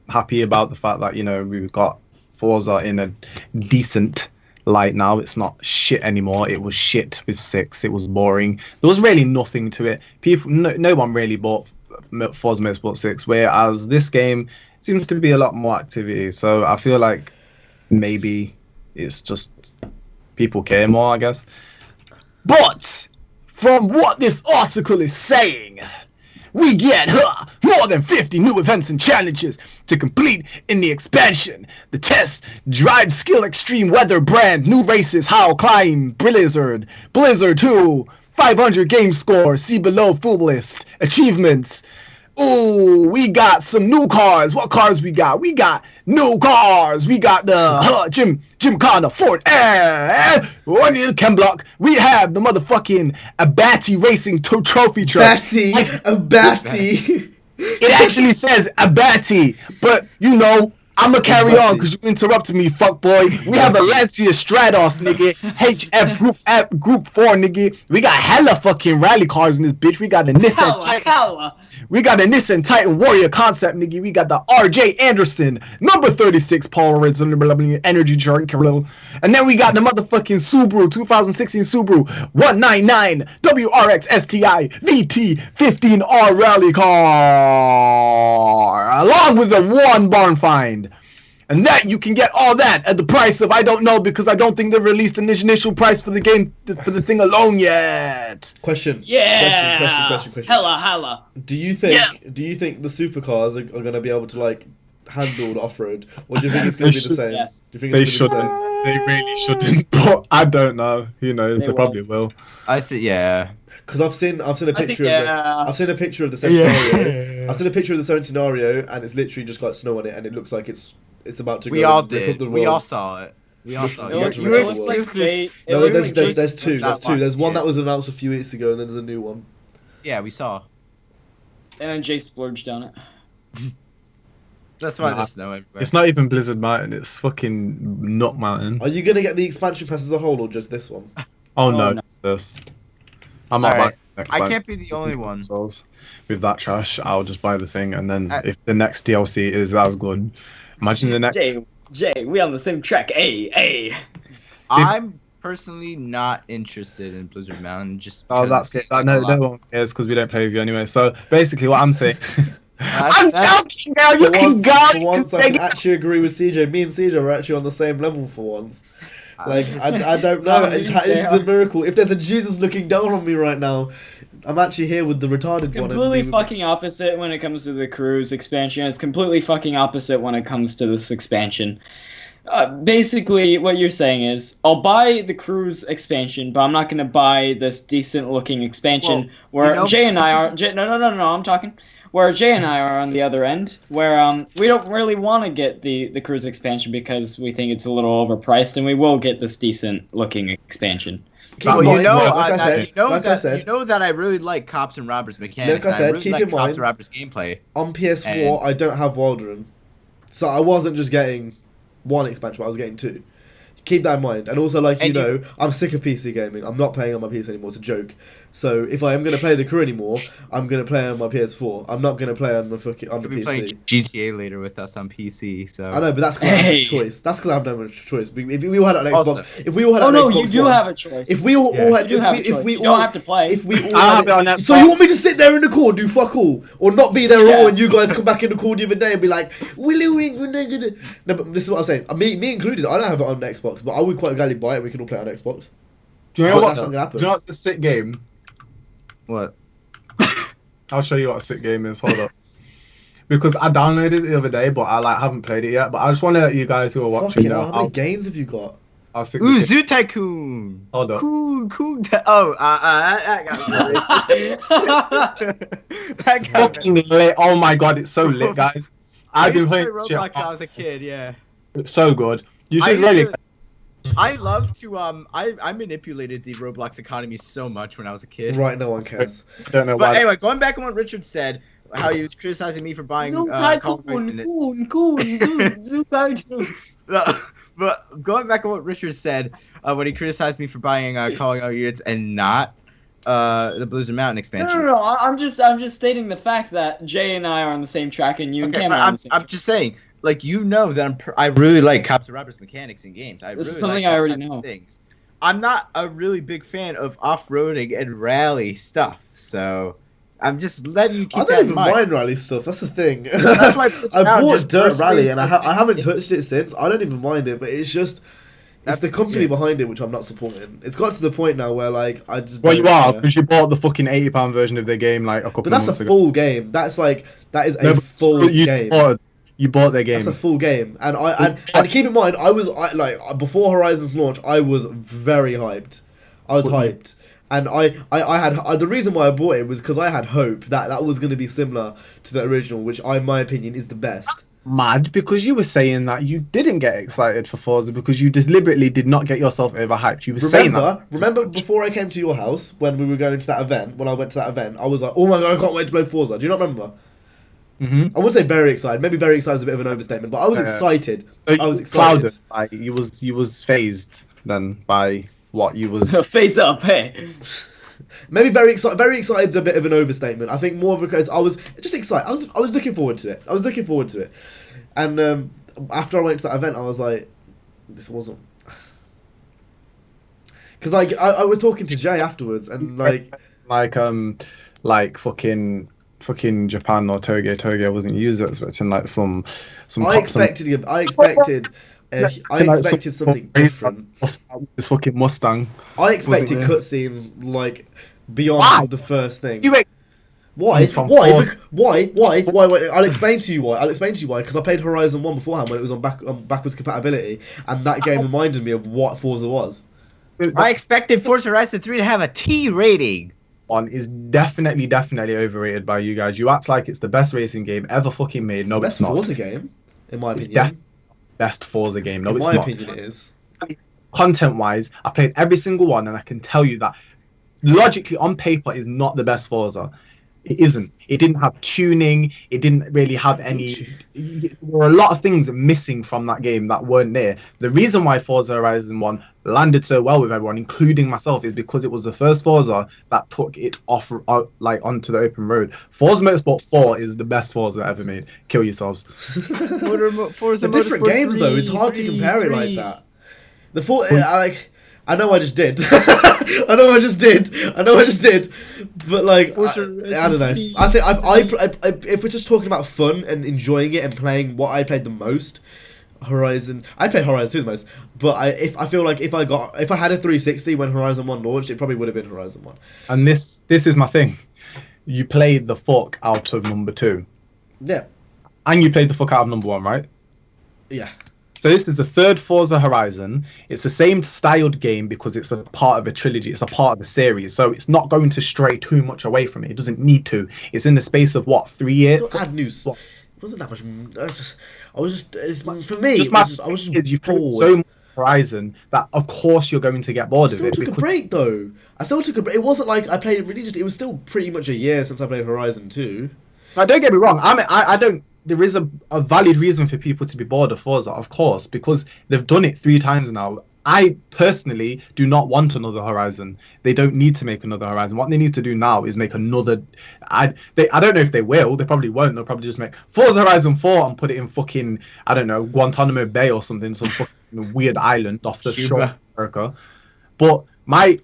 happy about the fact that, you know, we've got Forza in a decent light now. It's not shit anymore. It was shit with 6. It was boring. There was really nothing to it. No one really bought Forza Motorsport 6, whereas this game seems to be a lot more activity. So I feel like maybe it's just people care more, I guess. But from what this article is saying, we get more than 50 new events and challenges to complete in the expansion. The test, drive skill, extreme weather brand, new races, how climb, Blizzard 2, 500 game score, see below full list, achievements. Ooh, we got some new cars. What cars we got? We got new cars. We got the Gymkhana Ford on the Chem Block. We have the motherfucking Abati Racing trophy truck. Abati. It actually says Abati, but you know, I'm gonna carry on because you interrupted me, fuck boy. We have a Lancia Stratos, nigga. HF Group 4, nigga. We got hella fucking rally cars in this bitch. We got the Nissan Titan. We got the Nissan Titan Warrior concept, nigga. We got the RJ Anderson number 36 Polaroid energy drink, and then we got the motherfucking Subaru 2016 Subaru 199 WRX STI VT 15R rally car, along with the one barn find. And that you can get all that at the price of, I don't know, because I don't think they've released an initial price for the game, for the thing alone yet. Question. Yeah. Question. Hella. Do you think the supercars are going to be able to, like, handled off-road, or do you think it's going to be the same? Yes. Do you think They it's gonna be the shouldn't. same? They really shouldn't. But I don't know. Who knows? They They probably will. I think yeah. Because I've seen a picture I've seen a picture of the same Yeah. scenario. I've seen a picture of the same scenario, and it's literally just got snow on it, and it looks like it's about to go. We all and rip up did. the We road. all saw it. We all Looks saw like it. it's You about to were rip up the road. exclusive. No, there's two. There's one that was. was announced a few weeks ago, and then there's a new one. Yeah, we saw. And then Jay splurged on it. That's why Nah. there's snow everywhere. It's not even Blizzard Mountain. It's fucking Nut Mountain. Are you gonna get the expansion pass as a whole, or just this one? Oh no, no. it's this. I'm not Alright. buying the I expansion can't be the only one. consoles. With that trash, I'll just buy the thing, and then I- if the next DLC is as good, imagine the next. Jay, we on the same track. Hey. I'm personally not interested in Blizzard Mountain. Just Oh, because that's it it. seems like No, a lot. no one cares because we don't play with you anyway. So basically, what I'm saying. I'm That's- joking now. You can go. For once, I can actually agree with CJ. Me and CJ are actually on the same level for once. Like, I don't know. No, This me and is Jay a miracle. If there's a Jesus looking down on me right now, I'm actually here with the retarded one. Completely and fucking opposite when it comes to the cruise expansion. It's completely fucking opposite when it comes to this expansion. Basically, what you're saying is, I'll buy the cruise expansion, but I'm not gonna buy this decent looking expansion Well, where you know- Jay and I are. No, I'm talking. Where Jay and I are on the other end, where we don't really want to get the cruise expansion because we think it's a little overpriced, and we will get this decent looking expansion. Keep Well, in Well, mind, you know, like I said, you know that I really like Cops and Robbers mechanics. Like I said, and I really keep like in Cops mind- and Robbers gameplay. on PS4, I don't have Wildrun, so I wasn't just getting one expansion, but I was getting two. Keep that in mind. And also, like, you And you- know, I'm sick of PC gaming. I'm not playing on my PC anymore. It's a joke. So if I am going to play the crew anymore, I'm going to play on my PS4. I'm not going to play on the You'll be playing PC. GTA later with us on PC. So I know, but that's because I have Hey. no choice. That's because I have no much choice. If we all had an Also- Xbox, if we all had Oh an no, Xbox you do One, have a choice. if we all, Yeah. all had, You have a if choice. we You all, don't have to play. if we all I'll had have it on it, Xbox. so you want me to sit there in the call and do fuck all, or not be there at all, Yeah. and you guys come back in the call the other day and be like, we're gonna. No, but this is what I'm saying. Me included. I don't have it on Xbox, but I would quite gladly buy it. We can all play it on Xbox. Do you know But what? that's not gonna happen. Do you know what's a sick game? what? I'll show you what a sick game is. Hold up. Because I downloaded it the other day, but I haven't played it yet. But I just want to let you guys who are watching Fucking know hell, how many games have you got? how sick Ooh, this is. Zoo Tycoon. Hold up. Cool. That got me racist. That got me. Fucking lit. Oh my god, it's so lit, guys. I've been playing Roblox shit. when I was a kid. Yeah. It's so good. You I should used really. to- I love to I manipulated the Roblox economy so much when I was a kid. Right, no one cares. I don't know But why. anyway, going back on what Richard said, how he was criticizing me for buying Zoo Call of Tycoon, Duty. cool, Zoo Tycoon. But going back on what Richard said, when he criticized me for buying Call of Duty and not the Blizzard Mountain expansion. No. I'm just stating the fact that Jay and I are on the same track, and you and Okay, Cam but are on the same I'm just saying, like, you know that I really like Cops and Robbers mechanics in games. I This really is something like I that already type of know. Things. I'm not a really big fan of off-roading and rally stuff, so I'm just letting you I keep that don't in even mind. mind rally stuff. That's the thing. That's why I now bought just Dirt personally Rally and I doesn't- haven't touched it since. I don't even mind it, but it's just it's the company yeah. behind it which I'm not supporting. It's got to the point now where like I just. Well, don't you are care. because you bought the fucking £80 version of their game like a couple But that's of months a ago. full game. That is a No, but full you game. You bought their game. That's a full game, and and keep in mind, I like before Horizon's launch, I was very hyped. I was hyped, and I had the reason why I bought it was because I had hope that was going to be similar to the original, which in my opinion is the best. Mad because you were saying that you didn't get excited for Forza because you deliberately did not get yourself overhyped. You were saying that. Remember before I came to your house when we were going to that event, when I went to that event, I was like, oh my god, I can't wait to play Forza. Do you not remember? Mm-hmm. I wouldn't say very excited. Maybe very excited is a bit of an overstatement, but I was excited. I was Clouded. excited. Like, you was phased then by what you was. Face up, hey. Maybe very excited. Very excited is a bit of an overstatement. I think more because I was just excited. I was looking forward to it. And after I went to that event, I was like, this wasn't. Because like I was talking to Jay afterwards, and like fucking Japan or Toge wasn't used. I was expecting like some. I expected something different. This fucking Mustang. I expected Wasn't cutscenes like beyond the first thing. Why? He's from Why? Forza. Why? Wait, I'll explain to you why. Because I played Horizon 1 beforehand when it was on backwards compatibility, and that game reminded me of what Forza was. I expected Forza Horizon 3 to have a T rating. One is definitely overrated by you guys. You act like it's the best racing game ever fucking made. No, it's not. Forza game, in my It's opinion. best Forza game. No, In it's my not. opinion, it is. Content-wise, I played every single one, and I can tell you that logically, on paper, is not the best Forza. It isn't. It didn't have tuning. It didn't really have any. There were a lot of things missing from that game that weren't there. The reason why Forza Horizon 1 landed so well with everyone, including myself, is because it was the first Forza that took it off, like, onto the open road. Forza Motorsport 4 is the best Forza ever made. Kill yourselves. Forza They're different Motorsport games, though. It's hard to compare it like that. I know I just did. I know I just did. But like, I don't know. I think I if we're just talking about fun and enjoying it and playing what I played the most, Horizon. I played Horizon 2 the most. But I feel like if I had a 360 when Horizon 1 launched, it probably would have been Horizon 1. And this is my thing. You played the fuck out of number 2. Yeah. And you played the fuck out of number 1, right? Yeah. So this is the third Forza Horizon. It's the same styled game because it's a part of a trilogy. It's a part of the series. So it's not going to stray too much away from it. It doesn't need to. It's in the space of, what, 3 years? It wasn't that much. I was just you've played so much Horizon that, of course, you're going to get bored of it. I still took a break, though. It wasn't like I played it really it was still pretty much a year since I played Horizon 2. Now, don't get me wrong. I don't... There is a valid reason for people to be bored of Forza, of course, because they've done it 3 times now. I personally do not want another Horizon. They don't need to make another Horizon. What they need to do now is make another. I don't know if they will. They probably won't. They'll probably just make Forza Horizon 4 and put it in fucking, I don't know, Guantanamo Bay or something, some fucking weird island off the shore of America. But my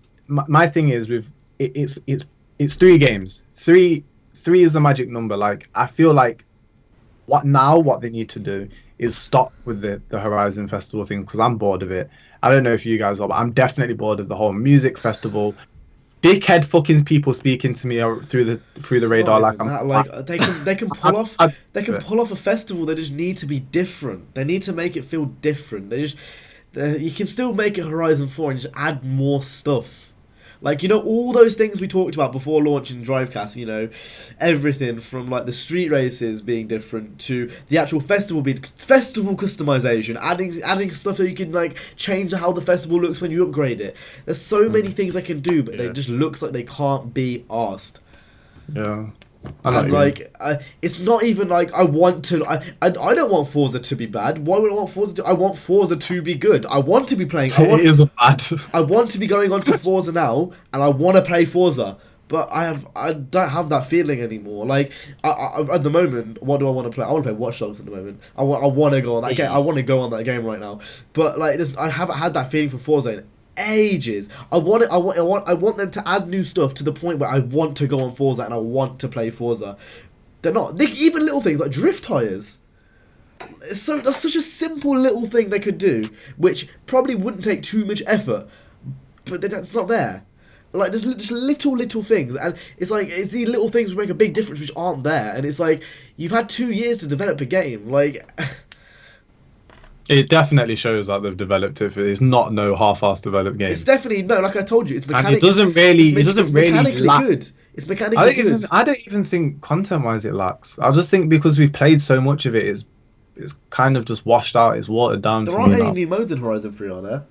thing is with it's 3 games. Three is a magic number. Like, I feel like what they need to do is stop with the Horizon Festival thing, because I'm bored of it. I don't know if you guys are, but I'm definitely bored of the whole music festival. Dickhead fucking people speaking to me through the radar they can pull off a festival. They just need to be different. They need to make it feel different. You can still make it Horizon 4 and just add more stuff. Like, you know, all those things we talked about before launching Drivecast, you know, everything from, like, the street races being different to the actual festival being festival customization, adding stuff so you can, like, change how the festival looks when you upgrade it. There's so many things they can do, but it just looks like they can't be asked. Yeah. And like, it's not even like I want to. I don't want Forza to be bad. Why would I want Forza to? I want Forza to be good. I want to be playing. It isn't bad. I want to be going on to Forza now, and I want to play Forza. But I don't have that feeling anymore. Like, at the moment, what do I want to play? I want to play Watch Dogs at the moment. I want to go on that game. I want to go on that game right now. But like, I haven't had that feeling for Forza in ages. I want them to add new stuff to the point where I want to go on Forza and I want to play Forza. They're not. Even little things like drift tires. That's such a simple little thing they could do, which probably wouldn't take too much effort, but it's not there. Like, there's just little things, and it's like, it's these little things which make a big difference which aren't there, and it's like, you've had 2 years to develop a game, like... It definitely shows that they've developed it. It's not no half-assed developed game. It's definitely, no, like I told you, it's mechanically... And it doesn't really good. It's mechanically good. I don't even think content-wise it lacks. I just think because we've played so much of it, it's kind of just washed out, it's watered down. There aren't any new modes in Horizon 3, are there?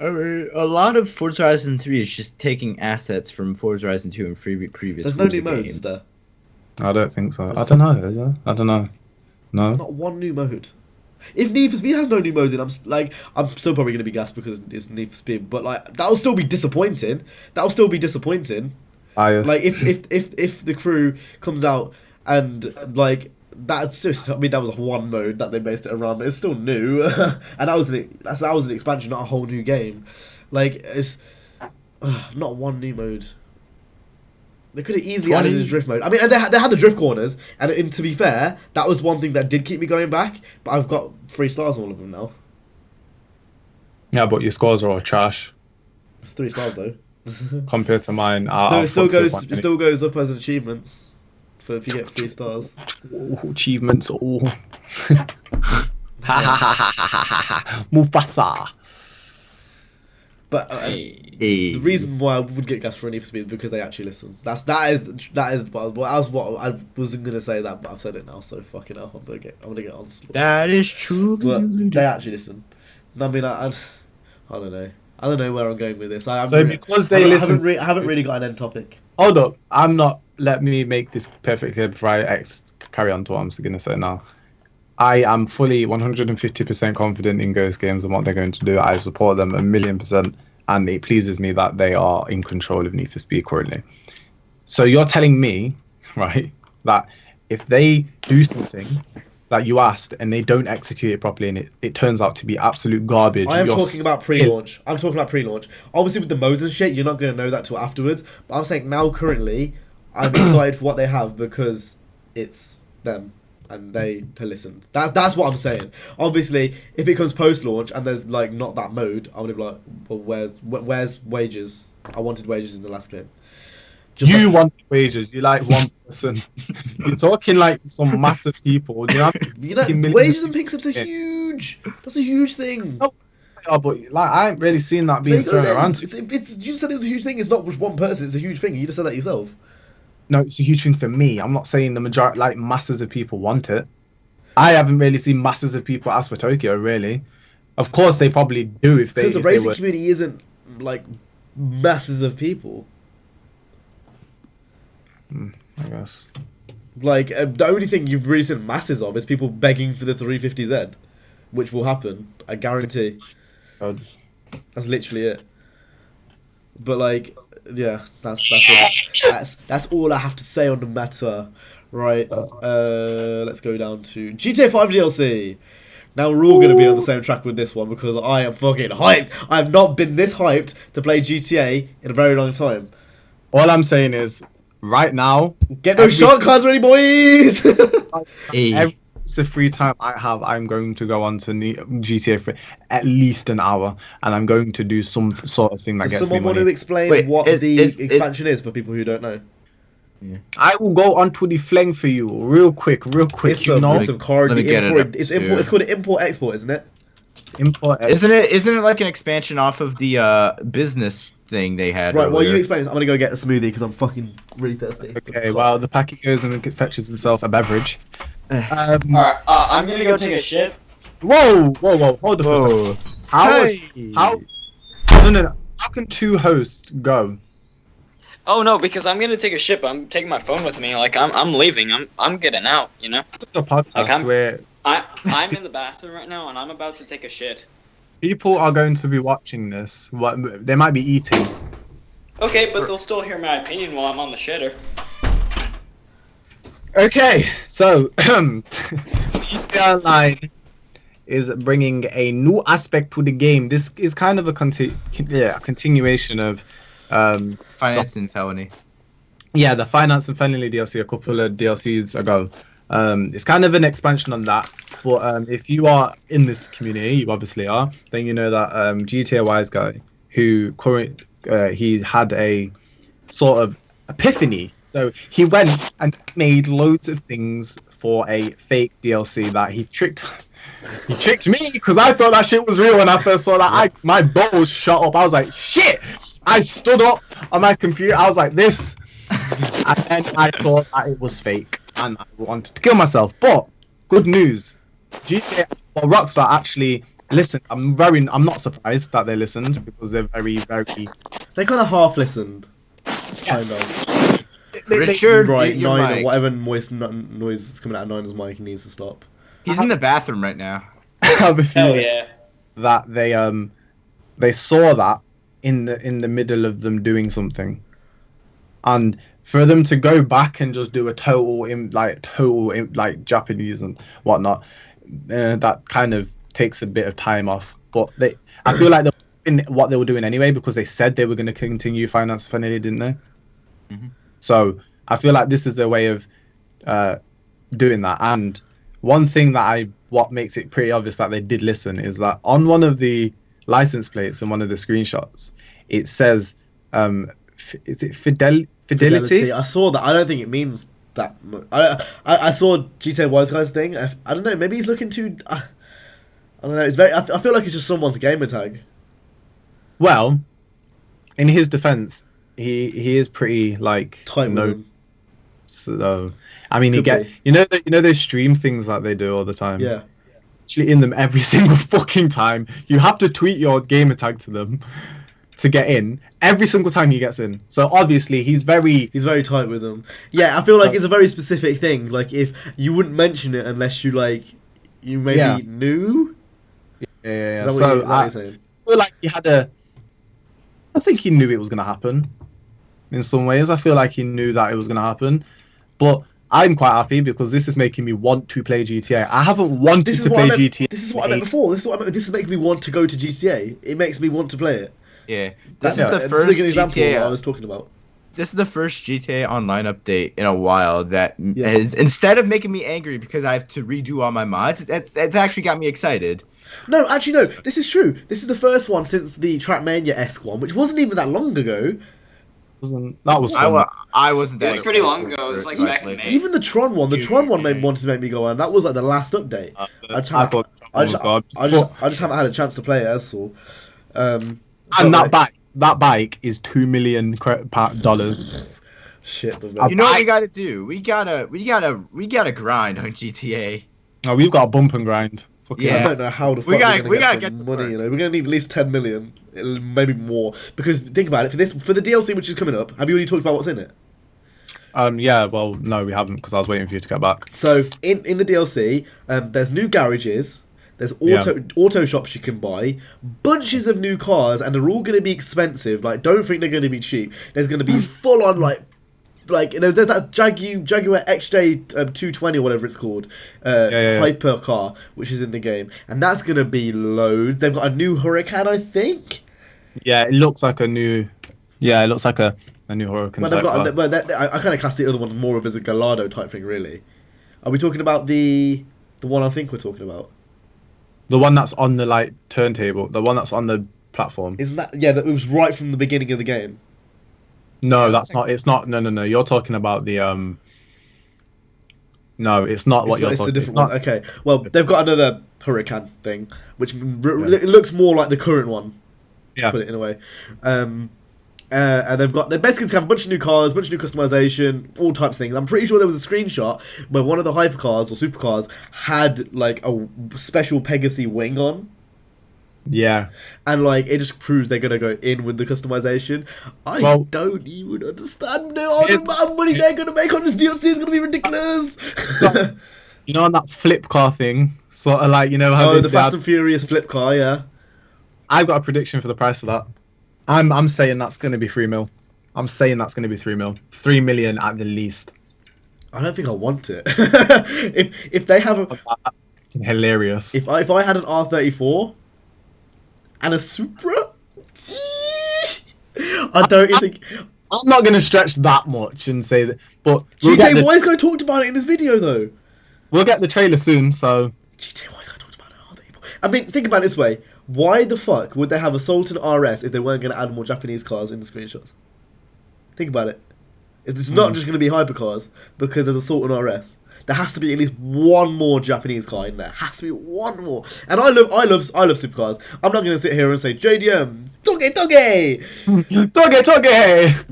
A lot of Forza Horizon 3 is just taking assets from Forza Horizon 2 and previous. There's no new modes there. I don't think so. I don't know. Is there? I don't know. No. Not one new mode. If Need for Speed has no new modes in, I'm still probably going to be gassed because it's Need for Speed. But like, that'll still be disappointing. Like if the crew comes out and like. That's just, I mean, that was one mode that they based it around, but it's still new, and that was an expansion, not a whole new game. Like, it's not one new mode. They could have easily added a drift mode. I mean, and they had the drift corners, and to be fair, that was one thing that did keep me going back. But I've got 3 stars on all of them now. Yeah, but your scores are all trash. 3 stars though. compared to mine. It still goes up as achievements for if you get 3 stars. Achievements. Mufasa. But the reason why I would get gas for Need for Speed is because they actually listen. That is what I wasn't gonna say that, but I've said it now. So fucking hell, I'm gonna get on. That is true. But they actually listen. I mean, I don't know. I don't know where I'm going with this. I haven't really got an end topic. Hold up, I'm not. Let me make this perfectly clear before I carry on to what I'm going to say now. I am fully 150% confident in Ghost Games and what they're going to do. I support them 1,000,000%, and it pleases me that they are in control of Need for Speed currently. So you're telling me, right, that if they do something that you asked and they don't execute it properly and it turns out to be absolute garbage. I am talking about pre-launch. I'm talking about pre-launch. Obviously with the modes and shit, you're not going to know that till afterwards. But I'm saying now currently, I'm excited for what they have because it's them and they listen. That's what I'm saying. Obviously, if it comes post-launch and there's like not that mode, I'm going to be like, well, where's wages? I wanted wages in the last game. You want wages. You like one person. You're talking like some massive people. You know, wages and pickups are huge. That's a huge thing. No, but like I ain't really seen that being thrown around. You said it was a huge thing. It's not just one person. It's a huge thing. You just said that yourself. No, it's a huge thing for me. I'm not saying the majority, like masses of people want it. I haven't really seen masses of people ask for Tokyo. Really, of course they probably do if they. Because the racing community isn't like masses of people. I guess. Like, the only thing you've really seen masses of is people begging for the 350Z, which will happen, I guarantee. God. That's literally it. But, like, yeah, that's all I have to say on the matter. Right, let's go down to GTA 5 DLC. Now we're all going to be on the same track with this one because I am fucking hyped. I have not been this hyped to play GTA in a very long time. All I'm saying is, right now, get those shot cards ready, boys. Every free time I have, I'm going to go on to GTA for at least an hour, and I'm going to do some sort of thing that gets me money. Someone want to explain what the expansion is for people who don't know? Yeah. I will go onto the flang for you real quick. It's some card. It's called an import-export, isn't it? Isn't it like an expansion off of the business thing they had? Right, well, you explain this. I'm gonna go get a smoothie because I'm fucking really thirsty. Okay, well, the packet goes and fetches himself a beverage. Alright, I'm gonna go take a shit. Whoa, hold up a second. How can 2 hosts go? Oh no, because I'm gonna take a shit, but I'm taking my phone with me. Like I'm leaving. I'm getting out. You know. A podcast where I'm in the bathroom right now, and I'm about to take a shit. People are going to be watching this. They might be eating. Okay, but they'll still hear my opinion while I'm on the shitter. Okay, so GTA Online is bringing a new aspect to the game. This is kind of a continuation of Finance and Felony. Yeah, the Finance and Felony DLC a couple of DLCs ago. It's kind of an expansion on that. But if you are in this community, you obviously are, then you know that GTA Wise Guy, who he had a sort of epiphany. So he went and made loads of things for a fake DLC that he tricked me because I thought that shit was real when I first saw that. My balls shot up. I was like, shit! I stood up on my computer. I was like this, and then I thought that it was fake, and I wanted to kill myself. But good news, Rockstar actually listened. I'm not surprised that they listened because they're very. They kind of half listened, kind of. Richard, right, Nine, whatever noise is coming out of Niner's mic needs to stop. He's in the bathroom right now. Hell yeah! That they saw that in the middle of them doing something, and for them to go back and just do a total Japanese and whatnot, that kind of takes a bit of time off. But I feel like in what they were doing anyway because they said they were going to continue Finance Finale, didn't they? Mm-hmm. So I feel like this is their way of doing that. And one thing what makes it pretty obvious that they did listen is that on one of the license plates and one of the screenshots, it says Is it fidelity? I saw that. I don't think it means that much. I saw GTA Wise Guys thing. I don't know. Maybe he's looking too. I don't know. It's very. I feel like it's just someone's gamer tag. Well, in his defense, he is pretty like Tight with him. So I mean, Could be. you know those stream things that they do all the time. Yeah. Actually, in them every single fucking time, you have to tweet your gamer tag to them to get in every single time he gets in. So obviously he's very tight with them. Yeah, I feel like it's a very specific thing. Like if you wouldn't mention it unless you maybe knew. Yeah. Is that what you're saying? I feel like I think he knew it was gonna happen. In some ways, I feel like he knew that it was gonna happen, but I'm quite happy because this is making me want to play GTA. I haven't wanted to play GTA. This is what I meant before. This is making me want to go to GTA. It makes me want to play it. Yeah, this is the first This is an example GTA of what I was talking about. This is the first GTA Online update in a while that has, instead of making me angry because I have to redo all my mods, it's actually got me excited. No, actually, no. This is true. This is the first one since the Trackmania-esque one, which wasn't even that long ago. That was fun. I wasn't that. It was pretty long ago. It was like back in May. Even the Tron one. The Tron one wanted to make me go on. That was like the last update. I just haven't had a chance to play it. That's all. And that bike is $2 million dollars. Shit, you know what we gotta do? We gotta grind on GTA. Oh, we've got a bump and grind. Yeah, I don't know how the fuck we're gonna get some money. You know, we're gonna need at least 10 million, maybe more. Because think about it, for the DLC which is coming up, have you already talked about what's in it? Yeah, well, no, we haven't because I was waiting for you to get back. So in the DLC, there's new garages. There's auto shops you can buy, bunches of new cars, and they're all going to be expensive. Like, don't think they're going to be cheap. There's going to be full on like you know, there's that Jaguar XJ 220 or whatever it's called, hyper car which is in the game, and that's going to be loads. They've got a new Huracan, I think. Yeah, it looks like a new. Yeah, it looks like a new Huracan. I kind of class the other one more of as a Gallardo type thing. Really, are we talking about the one I think we're talking about? The one that's on the like turntable, the one that's on the platform. Isn't that that it was right from the beginning of the game? No, that's not. It's not. No. You're talking about the No, it's not what you're talking. It's a different one. Okay. Well, they've got another Huracan thing, which it looks more like the current one. To put it in a way. And they basically have a bunch of new cars, a bunch of new customization, all types of things. I'm pretty sure there was a screenshot where one of the hypercars or supercars had like a special Pegasus wing on. Yeah. And like it just proves they're gonna go in with the customization. I don't even understand the amount of money they're gonna make on this DLC is gonna be ridiculous. You know, on that flip car thing, sort of like, you know how the Fast and Furious flip car, yeah. I've got a prediction for the price of that. I'm saying that's going to be 3 mil. I'm saying that's going to be 3 mil. 3 million at the least. I don't think I want it. if they have hilarious. If I had an R34 and a Supra, I don't think. I'm not going to stretch that much and say that. But GTA Wise Guy talked about it in his video though. We'll get the trailer soon, so. GTA Wise Guy talked about an R34. I mean, think about it this way. Why the fuck would they have a Sultan RS if they weren't going to add more Japanese cars in the screenshots? Think about it. It's not just going to be hypercars because there's a Sultan RS. There has to be at least one more Japanese car in there. Has to be one more. And I love supercars. I'm not going to sit here and say JDM, Toge.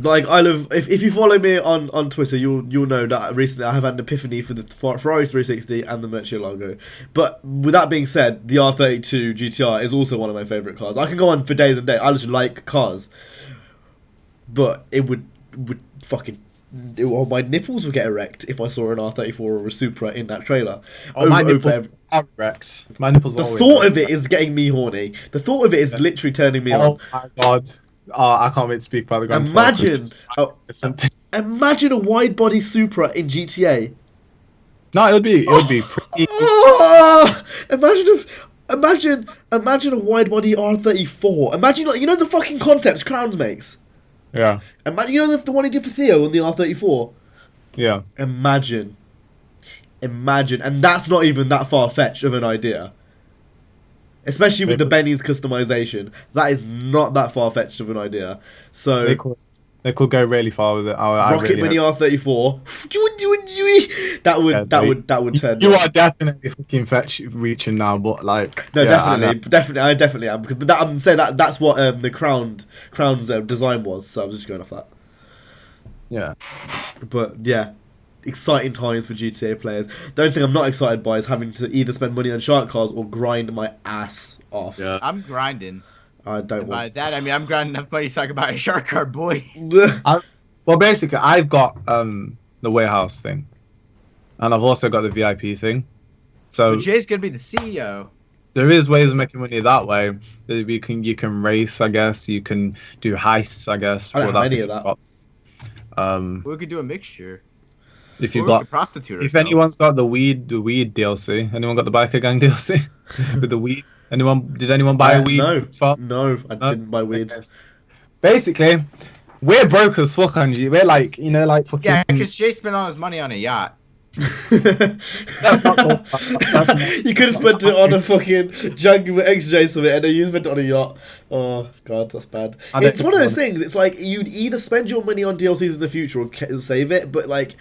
Like I love. If you follow me on Twitter, you'll know that recently I have had an epiphany for the Ferrari 360 and the Murcielago. But with that being said, the R32 GTR is also one of my favorite cars. I can go on for days and days. I just like cars, but it would fucking. My nipples would get erect if I saw an R34 or a Supra in that trailer. My nipples are erect. My nipples. The thought of it is getting me horny. The thought of it is literally turning me on. Oh my god! I can't wait to speak by the Grand Imagine a wide body Supra in GTA. No, it would be pretty. Imagine a wide body R34. Imagine like the fucking concepts Crowns makes. Yeah. Imagine the one he did for Theo on the R34. Yeah. Imagine, and that's not even that far fetched of an idea. especially with the Benny's customization. That is not that far fetched of an idea. So they could go really far with it. Rocket really Mini R34. That would turn. You are definitely fucking reaching now, but like no, definitely, I definitely am. But I'm saying that's what the crown's design was. So I was just going off that. Yeah, but yeah. Exciting times for GTA players. The only thing I'm not excited by is having to either spend money on shark cards or grind my ass off. Yeah. I'm grinding. I don't want... By that, I mean, I'm grinding enough money so I can buy a shark card, boy. Well, basically, I've got the warehouse thing. And I've also got the VIP thing. So Jay's going to be the CEO. There is ways of making money that way. You can race, I guess. You can do heists, I guess. I don't have any of that. We could do a mixture. If you got prostitute, if anyone's got the weed DLC, anyone got the biker gang DLC with the weed? Did anyone buy a weed? No, I didn't buy weed. Basically, we're broke as fuck, Angie. We're like, like fucking. Yeah, because Jay spent all his money on a yacht. That's not cool. You could have spent it on a fucking junkie with XJ something, and then you spent it on a yacht. Oh god, that's bad. It's one of those things. It's like you'd either spend your money on DLCs in the future or save it, but like.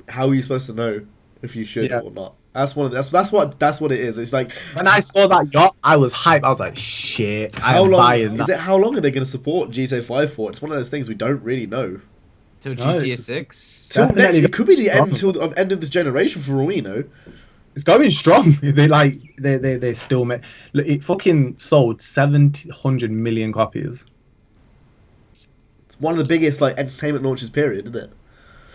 How are you supposed to know if you should or not? That's what it is. It's like when I saw that yacht, I was hyped. I was like, shit, I'm buying that. How long are they going to support GTA 5 for? It's one of those things we don't really know. Till GTA 6? It could be the end of this generation for all we know. It's going strong. They still make. Look, it fucking sold 700 million copies. It's one of the biggest entertainment launches period, isn't it?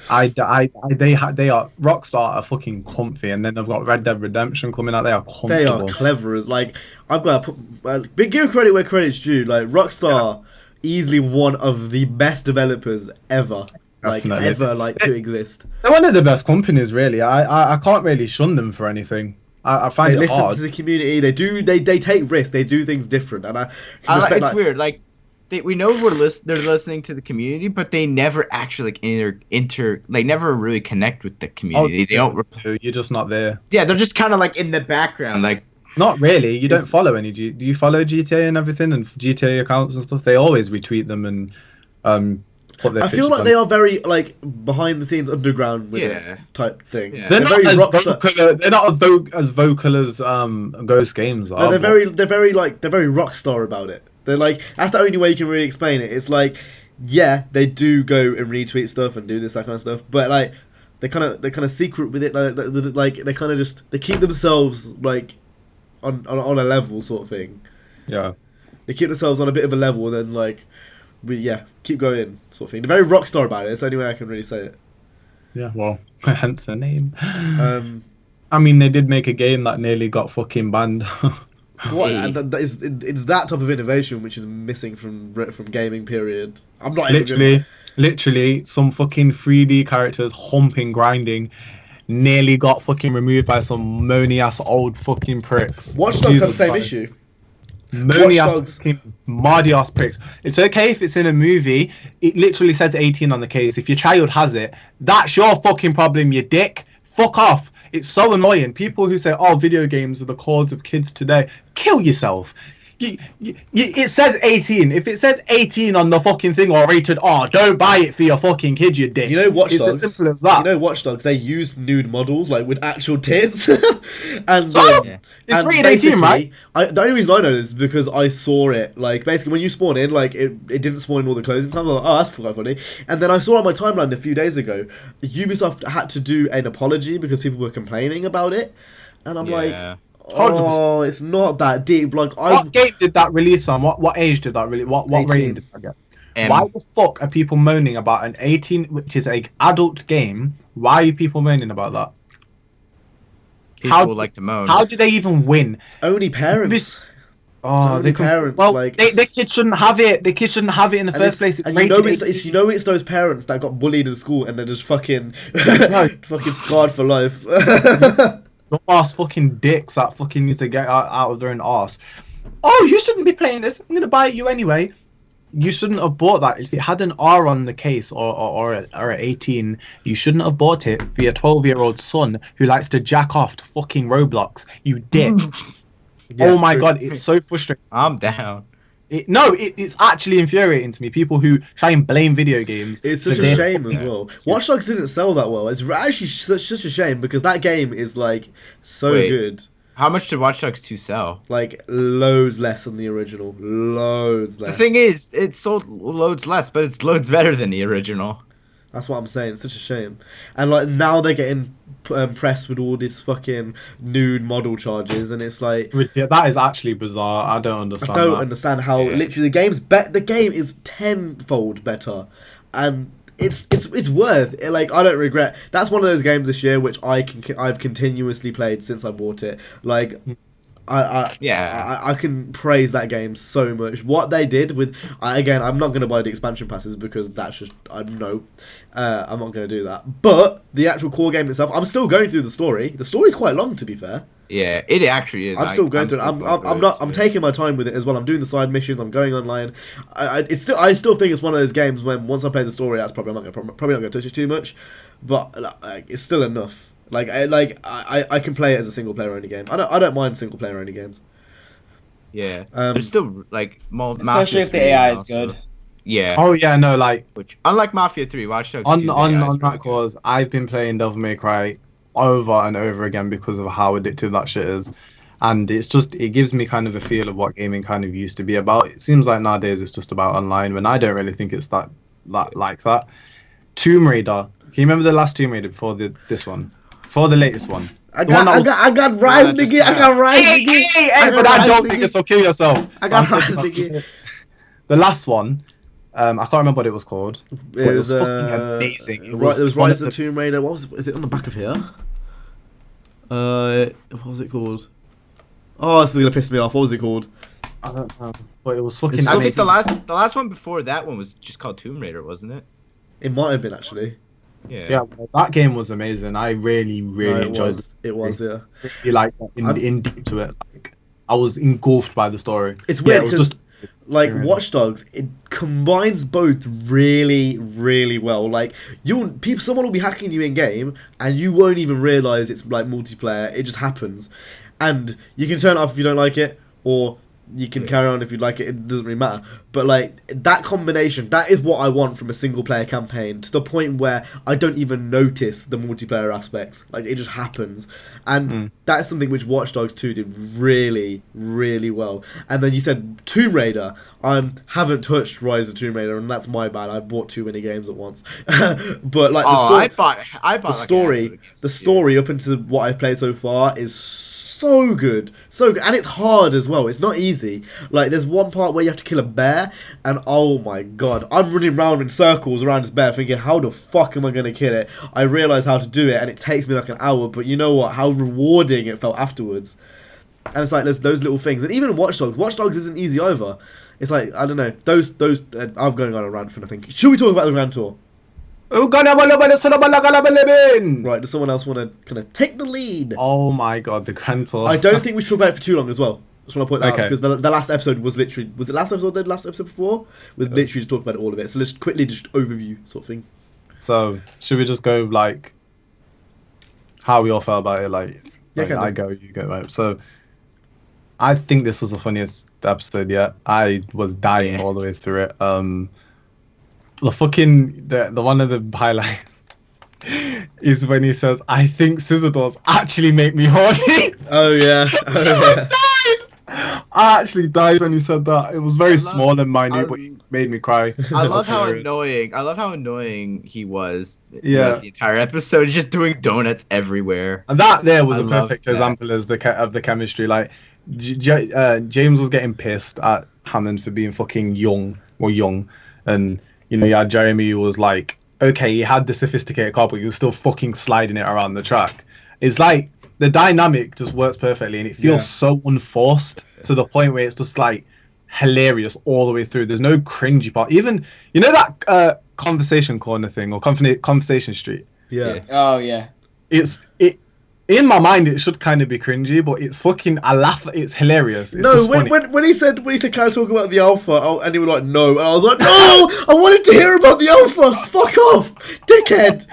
They are Rockstar are fucking comfy, and then they've got Red Dead Redemption coming out. They are comfortable. They are clever. I've got to put give credit where credit's due. Rockstar, easily one of the best developers ever. Definitely. To exist. They're one of the best companies, really. I can't really shun them for anything. I find it hard. They listen to the community. They do. They take risks. They do things different, and it's weird. We know they're listening to the community, but they never actually never really connect with the community. They don't. You're just not there. Yeah, they're just kind of in the background, Not really. You don't follow any. Do you follow GTA and everything and GTA accounts and stuff? They always retweet them and put their. I feel like they are very behind the scenes underground with it type thing. Yeah. They're not very vocal. They're not as vocal as Ghost Games are. No, they're very Rockstar about it. They're that's the only way you can really explain it. It's yeah, they do go and retweet stuff and do that kind of stuff, but they're kind of secret with it. They kind of they keep themselves on a level sort of thing. Yeah, they keep themselves on a bit of a level, and then keep going sort of thing. They're very Rockstar about it. It's the only way I can really say it. Yeah, well, hence the name. I mean, they did make a game that nearly got fucking banned. It's that type of innovation which is missing from gaming. Period. I'm not literally some fucking 3D characters humping, grinding, nearly got fucking removed by some moany ass old fucking pricks. Watch Dogs have the same issue. Moany ass fucking mardy ass pricks. It's okay if it's in a movie. It literally says 18 on the case. If your child has it, that's your fucking problem, you dick. Fuck off. It's so annoying. People who say, "Oh, video games are the cause of kids today," kill yourself. It says 18. If it says 18 on the fucking thing or rated R, don't buy it for your fucking kid, you dick. Watch Dogs. It's as simple as that. Watch Dogs. They used nude models with actual tits, and it's rated 18, right? The only reason I know this is because I saw it. Basically, when you spawn in, it didn't spawn in all the closing times. I'm like, oh, that's quite funny. And then I saw on my timeline a few days ago, Ubisoft had to do an apology because people were complaining about it, and I'm like. 100%. It's not that deep. What game did that release on? What age did that release? What rating did that get? Why the fuck are people moaning about an 18, which is an adult game? Why are people moaning about that? People like to moan. How do they even win? It's only parents. Parents. Well, the kids shouldn't have it. The kids shouldn't have it in the first place. It's those parents that got bullied in school and they're just fucking fucking scarred for life. Ass fucking dicks that fucking need to get out of their own arse. Oh, you shouldn't be playing this. I'm gonna buy it you anyway. You shouldn't have bought that. If it had an R on the case or 18, you shouldn't have bought it for your 12-year-old son who likes to jack off to fucking Roblox. You dick. Yeah, oh my true. god, it's so frustrating. I'm down. It's actually infuriating to me. People who try and blame video games. It's for such a their shame as fucking- well. Watch Dogs didn't sell that well. It's actually such a shame because that game is like so Wait. good. How much did Watch Dogs 2 sell? Like loads less than the original. Loads less. The thing is, it sold loads less, but it's loads better than the original. That's what I'm saying. It's such a shame. And like now they're getting pressed with all this fucking nude model charges, and it's like Yeah, that is actually bizarre. I don't understand. I don't that. understand how Yeah. literally the game is tenfold better, and it's worth it. Like I don't regret. That's one of those games this year which I've continuously played since I bought it. Like I can praise that game so much. What they did with again, I'm not going to buy the expansion passes because that's just I'm not going to do that. But the actual core game itself, I'm still going through the story. The story's quite long, to be fair. Yeah, it actually is. I'm still going through it. I'm taking my time with it as well. I'm doing the side missions. I'm going online. I still think it's one of those games when once I play the story, that's probably not going to touch it too much, but like, it's still enough. I can play it as a single player only game. I don't mind single player only games. Yeah, Um, but still like Especially Mafia if the 3 AI is also. good. Yeah. Oh yeah, no, like Which unlike Mafia 3, Watch Dogs on 2's AI on is on really that good. cause, I've been playing Devil May Cry over and over again because of how addictive that shit is, and it gives me kind of a feel of what gaming kind of used to be about. It seems like nowadays it's just about online, when I don't really think it's that like that. Tomb Raider. Can you remember the last Tomb Raider before this one? Before the latest one? I The one that got Rise, nigga. I got Rise, nigga. Hey, but I don't think it's so kill yourself. I got I'm Rise, talking nigga. about the last one. I can't remember what it was called. It It was was fucking amazing. It There was one Rise of of the Tomb Raider. Is it on the back of here? What was it called? Oh, this is gonna piss me off. What was it called? I don't know, but it was fucking It's I think amazing. the last one before that one was just called Tomb Raider, wasn't it? It might have been actually. Yeah. Yeah, well, that game was amazing. I really No, it enjoyed was. It was. Yeah. it. Really like in deep to it. Like I was engulfed by the story. It's Yeah, weird it was because, just like, really- Watch Dogs, it combines both really, really well. Like, someone will be hacking you in game, and you won't even realize it's like multiplayer. It just happens, and you can turn it off if you don't like it, or you can carry on if you like it. It doesn't really matter. But like that combination, that is what I want from a single player campaign. To the point where I don't even notice the multiplayer aspects. Like it just happens, and that's something which Watch Dogs 2 did really, really well. And then you said Tomb Raider. I haven't touched Rise of Tomb Raider, and that's my bad. I bought too many games at once. But like I bought the like story, half of the games. story up into what I've played so far is so good, and it's hard as well. It's not easy. Like there's one part where you have to kill a bear, and oh my god, I'm running around in circles around this bear, thinking, how the fuck am I gonna kill it? I realize how to do it, and it takes me like an hour. But you know what? How rewarding it felt afterwards. And it's like there's those little things, and even Watch Dogs isn't easy either. It's like I don't know those. I'm going on a rant for nothing. Should we talk about the Grand Tour? Right, does someone else want to kind of take the lead? Oh my god, the Grand Tour. I don't think we should talk about it for too long as well. Just want to point that out Okay. because the last episode was it the last episode or the last episode before? Was literally to talk about all of it. So let's quickly just overview sort of thing. So should we just go like how we all felt about it? Like, Yeah, like kinda. I go, you go, right? So I think this was the funniest episode yet. I was dying all the way through it. The fucking the one of the highlights is when he says, "I think scissor doors actually make me horny." Oh yeah. Oh, yeah. I actually died when he said that. It was very small and minute, I- but it made me cry. I love That's how hilarious. annoying. I love how annoying he was. Yeah. The entire episode, just doing donuts everywhere. And that there was I a love perfect that. example of the chemistry. Like James was getting pissed at Hammond for being fucking young, and you know, you had Jeremy who was like, okay, he had the sophisticated car, but he was still fucking sliding it around the track. It's like the dynamic just works perfectly, and it feels Yeah. so unforced to the point where it's just like hilarious all the way through. There's no cringy part. Even you know that conversation corner thing or conversation street. Yeah. Oh yeah. It's in my mind it should kind of be cringy, but it's fucking I laugh. It's hilarious. It's No, just when, funny. when he said can I talk about the alpha? And he was like no, and I was like no, I wanted to hear about the alpha. Fuck off, dickhead.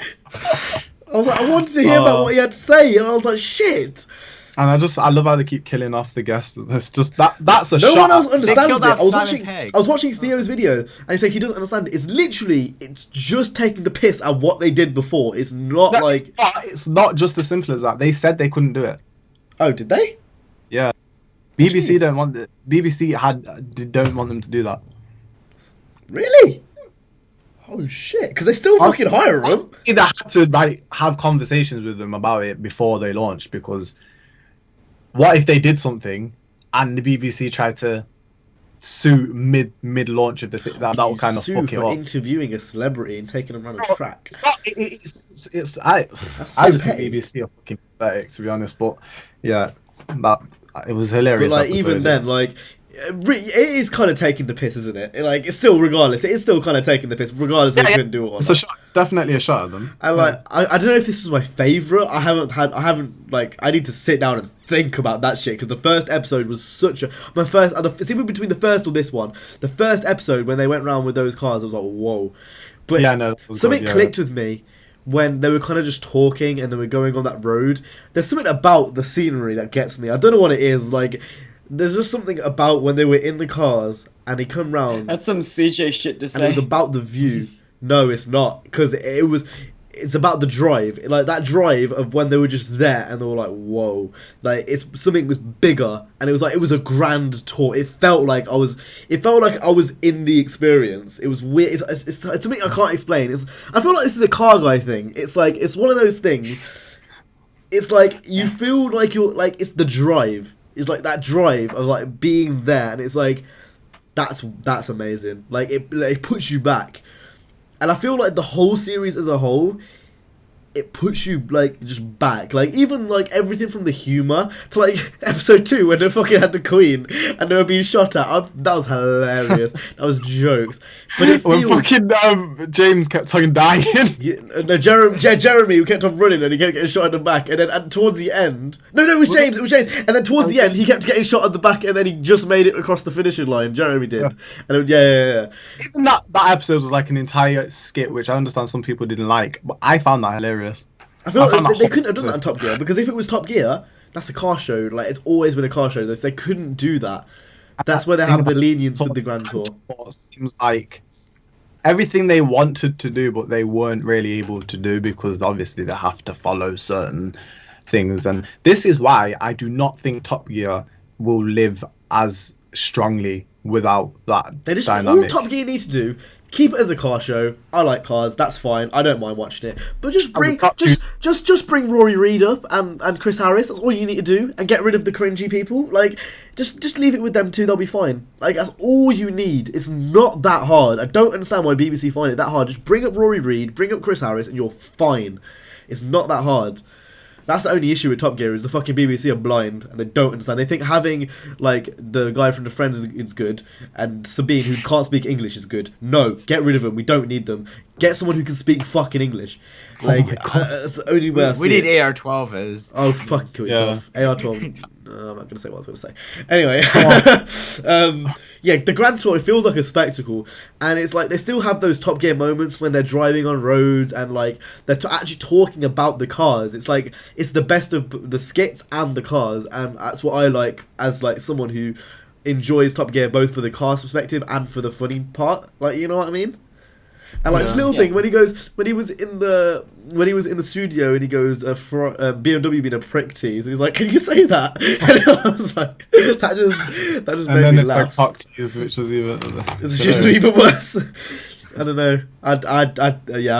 I was like I wanted to hear about what he had to say, and I was like shit. And I love how they keep killing off the guests. It's just that's a No shot. one else understands killed it. off Simon Pegg. I was watching Theo's video, and he said he doesn't understand it. It's just taking the piss at what they did before. It's not No, like... it's not just as simple as that. They said they couldn't do it. Oh, did they? Yeah. BBC don't want don't want them to do that. Really? Oh shit! Because they still fucking hire them. They had to have conversations with them about it before they launched, because what if they did something and the BBC tried to sue mid launch of the thing? That would kind of fuck it up. Interviewing a celebrity and taking them around a track. I That's just so think petty. BBC are fucking pathetic, to be honest. But yeah, it was hilarious. But like even then, like it is kind of taking the piss, isn't it? Like it's still, regardless, it is still kind of taking the piss, regardless if they couldn't do it or not. It's a shot. It's definitely a shot at them. And like I don't know if this was my favorite. I haven't like, I need to sit down and think about that shit, because the first episode was such a it's even between the first or this one. The first episode when they went around with those cars, I was like, whoa. But Yeah, no, that was something good, yeah. clicked with me when they were kind of just talking and they were going on that road. There's something about the scenery that gets me. I don't know what it is. Like, there's just something about when they were in the cars and he come round. That's some CJ shit to And say. it was about the view. No, it's not, because it's about the drive, like that drive of when they were just there and they were like, whoa, like it's something was bigger, and it was a grand tour. It felt like I was in the experience. It was weird. It's something I can't explain. I feel like this is a car guy thing. It's like, it's one of those things. It's like you feel like you're like, it's the drive. It's like that drive of like being there, and it's like that's amazing. Like it puts you back. And I feel like the whole series as a whole, it puts you like just back. Like even like everything from the humor to like episode 2 when they fucking had the Queen and they were being shot at. That was hilarious. That was jokes. But it When feels... fucking James kept fucking dying. Yeah, no, Jeremy who kept on running and he kept getting shot in the back, and then towards the end, no, it was James, and then towards the end he kept getting shot at the back, and then he just made it across the finishing line. Jeremy did, and yeah. Even that episode was like an entire skit, which I understand some people didn't like, but I found that hilarious. I feel like they couldn't have done that in Top Gear, because if it was Top Gear, that's a car show. Like it's always been a car show. They couldn't do that. That's where they have the lenience with the Grand Tour. It seems like everything they wanted to do, but they weren't really able to do, because obviously they have to follow certain things. And this is why I do not think Top Gear will live as strongly without that dynamic. All Top Gear needs to do, keep it as a car show. I like cars, that's fine. I don't mind watching it. But just bring Rory Reid up and Chris Harris. That's all you need to do, and get rid of the cringy people. Like just leave it with them two, they'll be fine. Like that's all you need. It's not that hard. I don't understand why BBC find it that hard. Just bring up Rory Reid, bring up Chris Harris, and you're fine. It's not that hard. That's the only issue with Top Gear, is the fucking BBC are blind and they don't understand. They think having like the guy from the Friends is good, and Sabine who can't speak English is good. No, get rid of them. We don't need them. Get someone who can speak fucking English. Like that's the only way I see we need it. AR-12 as. Oh fuck, kill yourself. AR-12. I'm not gonna say what I was gonna say. Anyway, yeah, the Grand Tour, it feels like a spectacle, and it's like they still have those Top Gear moments when they're driving on roads and like they're actually talking about the cars. It's like it's the best of the skits and the cars, and that's what I like as like someone who enjoys Top Gear both for the cars perspective and for the funny part. Like, you know what I mean? And like this little thing when he was in the studio and he goes BMW being a prick tease, and he's like, can you say that? And I was like, that just made then me it's laugh. like cock tease, which is even It's just even worse. I don't know. I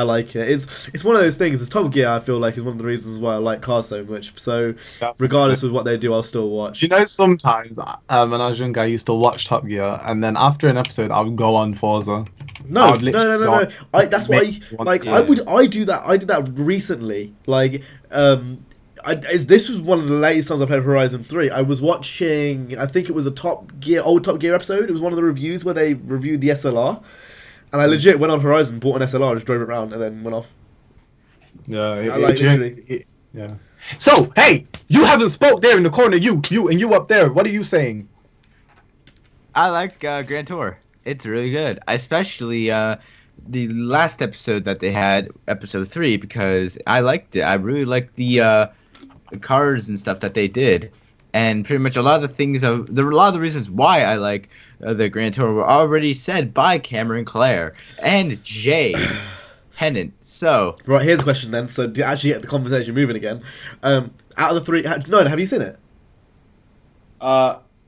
like it. It's one of those things. It's Top Gear, I feel like, is one of the reasons why I like cars so much. So regardless of what they do, I'll still watch. You know, sometimes when I was younger, I used to watch Top Gear, and then after an episode, I would go on Forza. No. That's why I do that. I did that recently. Like, this was one of the latest times I played Horizon 3. I was watching, I think it was a old Top Gear episode. It was one of the reviews where they reviewed the SLR. And I legit went on Horizon, bought an SLR, just drove it around, and then went off. Yeah, literally. Yeah. So, hey, you haven't spoke there in the corner. You up there. What are you saying? I like Grand Tour. It's really good, especially the last episode that they had, episode 3, because I liked it. I really liked the cars and stuff that they did, and pretty much a lot of the things a lot of the reasons why I like the Grand Tour were already said by Cameron Clare and Jay Pennant. So Right, here's a question then. So to actually get the conversation moving again, out of the three, no, have you seen it?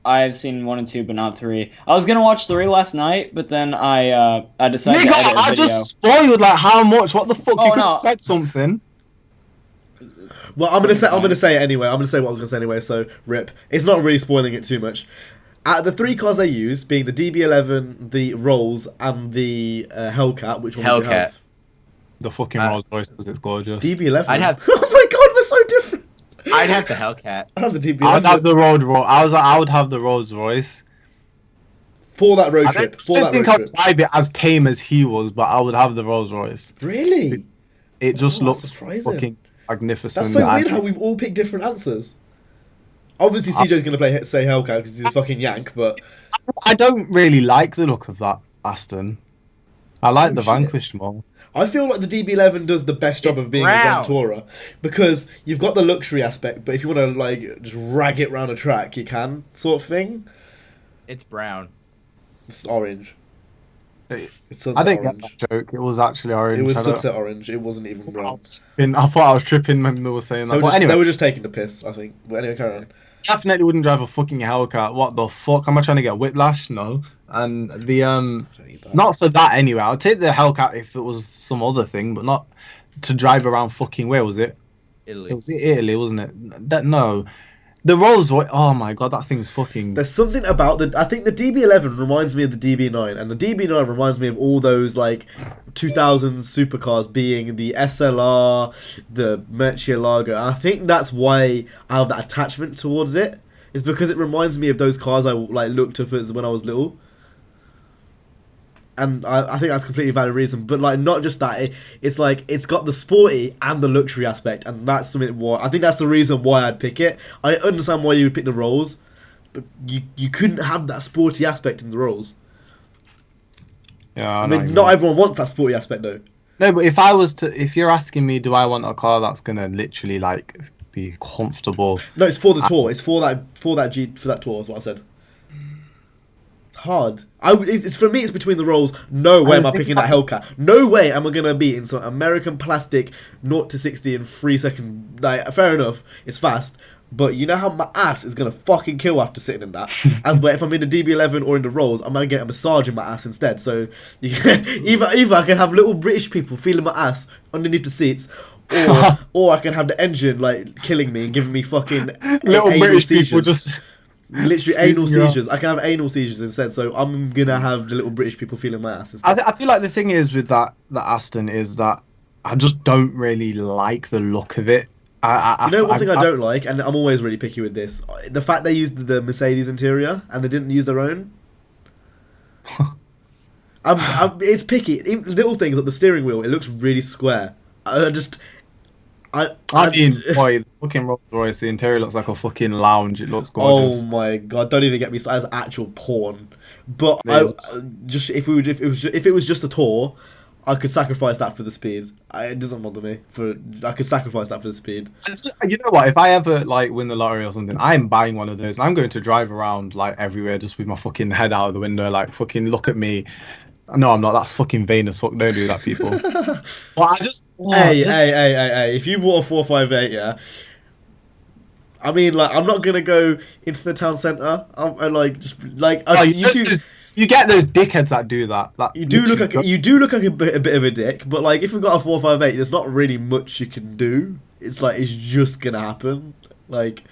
I've seen 1 and 2, but not 3. I was gonna watch 3 last night, but then I decided Nigga, to edit a I video. just spoiled like how much. What the fuck? Oh, You could no. have said something. Well, I'm gonna say it anyway. I'm gonna say what I was gonna say anyway. So rip. It's not really spoiling it too much. Out of the 3 cars they use, being the DB11, the Rolls, and the Hellcat, which one would you Hellcat. have? The fucking Rolls Royce because it's gorgeous. DB11. I'd have- Oh my god, we're so different. I'd have the Hellcat. I'd have the DB11 I would have the Rolls Royce. I would have the Rolls Royce. for that road I trip. don't, For I that don't think road I'd trip. drive it as tame as he was, but I would have the Rolls Royce. Really? It just Oh, looks that's surprising. fucking magnificent. That's so and- weird how we've all picked different answers. Obviously, CJ's gonna say Hellcat because he's a fucking yank, but I don't really like the look of that Aston. I like Oh, the shit. Vanquish more. I feel like the DB11 does the best job It's of being brown. a Grand Tourer because you've got the luxury aspect, but if you want to like just rag it round a track, you can, sort of thing. It's brown. It's orange. I It's sunset didn't get orange. that joke. It was actually orange. It was I don't- sunset orange. It wasn't even brown. I thought I was tripping when they were saying They that. were, But just, anyway, they were just taking the piss, I think. But anyway, carry on. definitely wouldn't drive a fucking Hellcat. What the fuck? Am I trying to get whiplash? No. And the I don't need that. not for that anyway. I'll take the Hellcat if it was some other thing, but not to drive around fucking. Where was it? Italy. It was Italy, wasn't it? That no. The Rolls Royce. Oh my god, that thing's fucking. There's something about the. I think the DB11 reminds me of the DB9, and the DB9 reminds me of all those like 2000s supercars, being the SLR, the Murcielago. I think that's why I have that attachment towards it. It's because it reminds me of those cars I like looked up as when I was little. And I think that's a completely valid reason, but like not just that. It's like it's got the sporty and the luxury aspect, and that's something. I think that's the reason why I'd pick it. I understand why you would pick the Rolls, but you couldn't have that sporty aspect in the Rolls. Yeah, I know mean, what not you mean. everyone wants that sporty aspect though. No, but if you're asking me, do I want a car that's gonna literally like be comfortable? No, it's for the tour. It's for that tour. Is what I said. It's hard. It's for me. It's between the Rolls. No way am I picking that Hellcat. No way am I gonna be in some American plastic 0 to 60 in 3 seconds. Like, fair enough, it's fast. But you know how my ass is gonna fucking kill after sitting in that. As but if I'm in the DB11 or in the Rolls, I'm gonna get a massage in my ass instead. So you can, either I can have little British people feeling my ass underneath the seats, or I can have the engine like killing me and giving me fucking Little anal British people seizures. just. Literally anal Yeah. seizures. I can have anal seizures instead. So I'm gonna have the little British people feeling my ass instead. I feel like the thing is with that Aston is that I just don't really like the look of it. You know one thing I don't like, and I'm always really picky with this, the fact they used the Mercedes interior and they didn't use their own. It's picky. Little things like the steering wheel, it looks really square. I mean, boy, the fucking Rolls Royce, the interior looks like a fucking lounge. It looks gorgeous. Oh my god! Don't even get me started. As actual porn. But Yes. just if it was just a tour, I could sacrifice that for the speed. It doesn't bother me. I could sacrifice that for the speed. You know what? If I ever like win the lottery or something, I'm buying one of those. I'm going to drive around like everywhere just with my fucking head out of the window, like fucking look at me. No, I'm not. That's fucking vain as fuck. Don't do that, people. But I just Hey! If you bought a 458, yeah. I mean, like, I'm not gonna go into the town centre. You get those dickheads that do that. You do look like a bit of a dick, but like if you've got a 458, there's not really much you can do. It's like it's just gonna happen. Like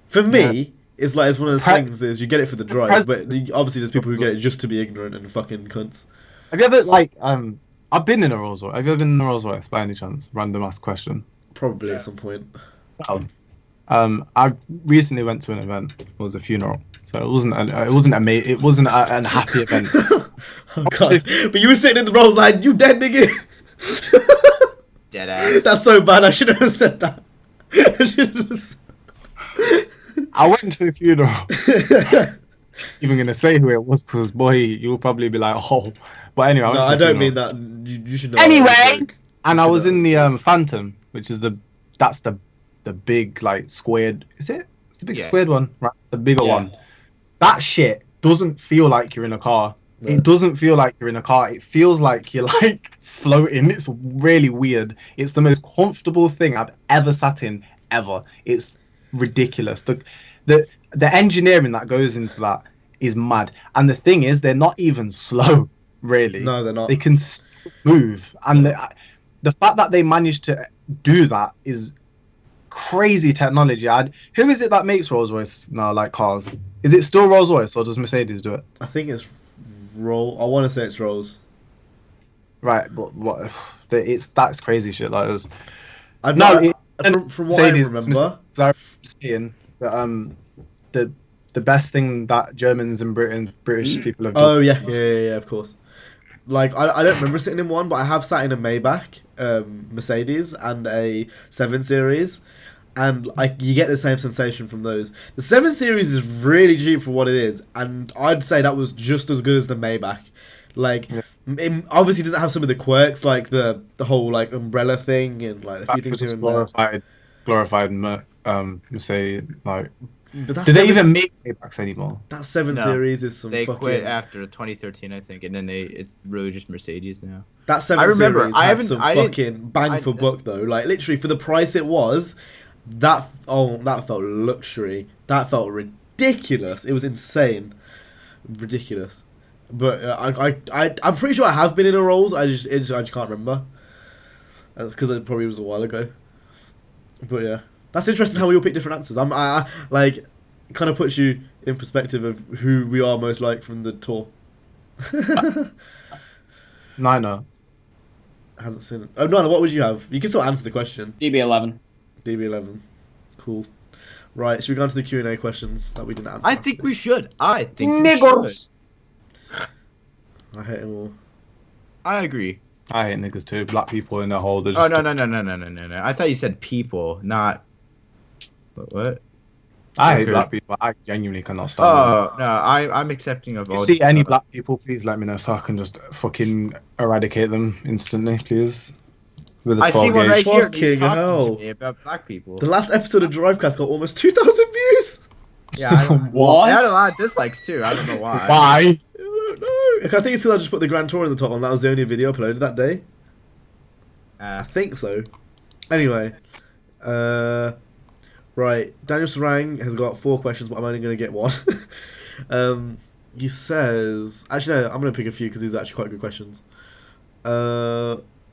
for me, it's like it's one of those things is you get it for the drive, but obviously there's people who get it just to be ignorant and fucking cunts. Have you ever I've been in a Rolls Royce. Have you ever been in a Rolls Royce by any chance? Random ass question. Probably at some point. I recently went to an event. It was a funeral, so it wasn't an happy event. Oh god! But you were sitting in the Rolls like, you dead nigga. Dead ass. That's so bad. I shouldn't have said that. I went to a funeral. Even gonna say who it was because boy, you'll probably be like, oh. But anyway, No, I don't mean that. You should know. Anyway, and I was in the Phantom, which is the the big like squared. Is it? It's the big Yeah. squared one, right? The bigger Yeah. one. That shit doesn't feel like you're in a car. No. It doesn't feel like you're in a car. It feels like you're like floating. It's really weird. It's the most comfortable thing I've ever sat in ever. It's ridiculous. The engineering that goes into that is mad. And the thing is, they're not even slow, really. No, they're not. They can still move. And the fact that they managed to do that is crazy technology. Who is it that makes Rolls-Royce now, like cars? Is it still Rolls-Royce or does Mercedes do it? I think it's Rolls. I want to say it's Rolls. Right, but what? That's crazy shit. Like, I no, know. From what I remember, I'm saying that the best thing that Germans and British people have done. Oh yeah, of course. Like I don't remember sitting in one, but I have sat in a Maybach, Mercedes, and a 7 Series, and you get the same sensation from those. The 7 Series is really cheap for what it is, and I'd say that was just as good as the Maybach. Like, it obviously doesn't have some of the quirks, like the whole like umbrella thing and like a few things here and there. Glorified Mercedes, like. But Do they even make Maybachs anymore? That 7 No. Series is some They fucking... quit after 2013, I think, and then it's really just Mercedes now. That 7 I remember, Series I had haven't- some I didn't- fucking bang for buck though. Like literally for the price it was, that felt luxury. That felt ridiculous. It was insane, ridiculous. But I'm pretty sure I have been in a Rolls. I just can't remember. That's because it probably was a while ago. But yeah, that's interesting how we all pick different answers. I like, it kind of puts you in perspective of who we are most like from the tour. No. Hasn't seen it. Oh no, what would you have? You can still answer the question. DB11. DB11. Cool. Right, should we go on to the Q&A questions that we didn't answer? I think we should. I think we Niggers. should. I hate them all. I agree. I hate niggas too. Black people in their hole. Oh, no. I thought you said people, not... What? I hate Okay. black people. I genuinely cannot stand them. Oh, no, I'm accepting of If all... you see any black people, please let me know so I can just fucking eradicate them instantly, please. With a I see 12 one gauge. right here. Fucking He's talking hell. to me about black people. The last episode of Drivecast got almost 2,000 views! Yeah, I don't, What? It had a lot of dislikes too. I don't know why. Why? I don't know. I think it's because I just put the Grand Tour in the top one. That was the only video uploaded that day. I think so. Anyway. Right. Daniel Sarang has got 4 questions, but I'm only going to get one. He says... Actually, no, I'm going to pick a few because these are actually quite good questions.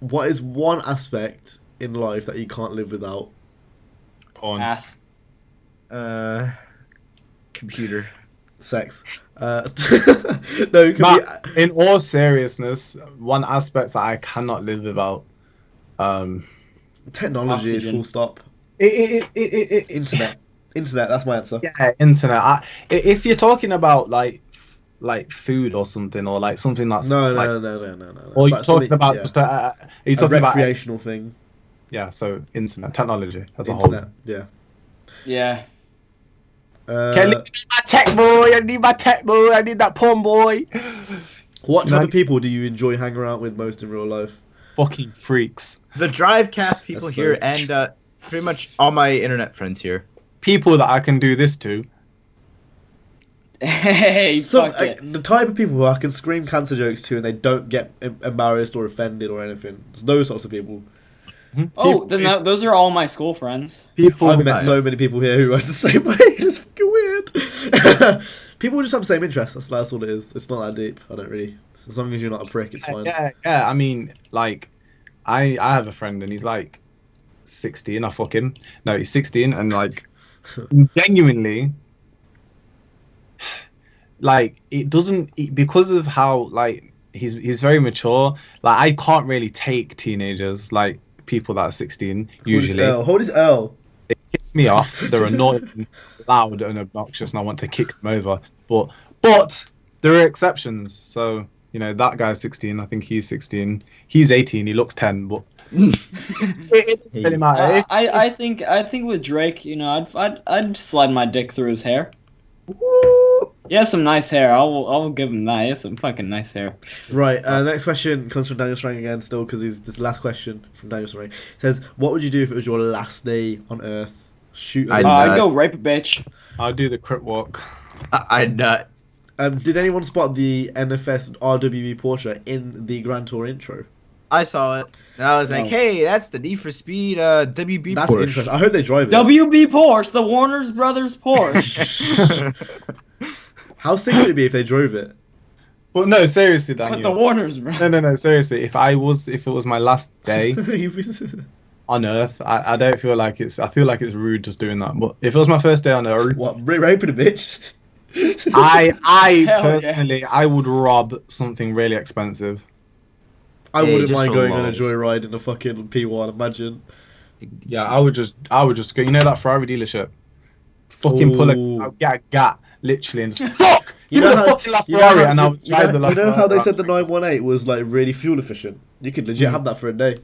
What is one aspect in life that you can't live without? Porn. Ass. Computer. Sex. No, it could But in all seriousness, one aspect that I cannot live without, technology is Oxygen. full stop. Internet. Internet, that's my answer. Yeah, internet. If you're talking about like food or something, or like something that's No. or It's you're like talking something- about yeah. just are you a talking about recreational thing. yeah? So internet technology as a Internet, whole. yeah. Yeah. Can I need my tech boy? I need my tech boy. I need that porn boy. What type No. of people do you enjoy hanging out with most in real life? Fucking freaks. The Drivecast people That's here, so- and pretty much all my internet friends here. People that I can do this to. Hey, So fuck it. the type of people who I can scream cancer jokes to and they don't get embarrassed or offended or anything. It's those sorts of people. Oh, then those are all my school friends. People. I've met so many people here who are the same way. It's fucking weird. People just have the same interests. That's all it is. It's not that deep. I don't really. As long as you're not a prick, it's fine. Yeah. I mean, like, I have a friend and he's like 16. I fuck him. No, he's 16 and like genuinely, like it doesn't because of how like he's very mature. Like I can't really take teenagers like people that are 16 usually. Hold his L. It pisses me off. They're annoying, loud, and obnoxious, and I want to kick them over. But there are exceptions. So you know that guy's 16. I think he's 16. He's 18. He looks 10. But it doesn't really matter. I think with Drake, you know, I'd slide my dick through his hair. He has some nice hair. I'll give him that. He has some fucking nice hair. Right. Next question comes from Daniel Strang again, still, because this is the last question from Daniel Strang. It says, "What would you do if it was your last day on Earth? Shoot." I'd go rape a bitch. I'll do the crit walk. I'd not. Did anyone spot the NFS RWB Porsche in the Grand Tour intro? I saw it, and I was like, No. "Hey, that's the Need for Speed WB That's Porsche." interesting. I hope they drive it. WB Porsche, the Warner's Brothers Porsche. How sick would it be if they drove it? Well, no, seriously, With Daniel. the Warner's Brothers. No, seriously. If it was my last day on Earth, I don't feel like it's. I feel like it's rude just doing that. But if it was my first day on Earth, What, raping a bitch? I Hell personally, I would rob something really expensive. I Yeah, wouldn't just mind for going on a lols. joyride in a fucking P1, imagine. Yeah, I would just go. You know that Ferrari dealership? Fucking pull Ooh. a gat, literally, and just fuck. You Give know me the how- fucking you know Ferrari, how- and I would drive the You know how they LaFerrari. said the 918 was like really fuel efficient? You could legit have that for a day.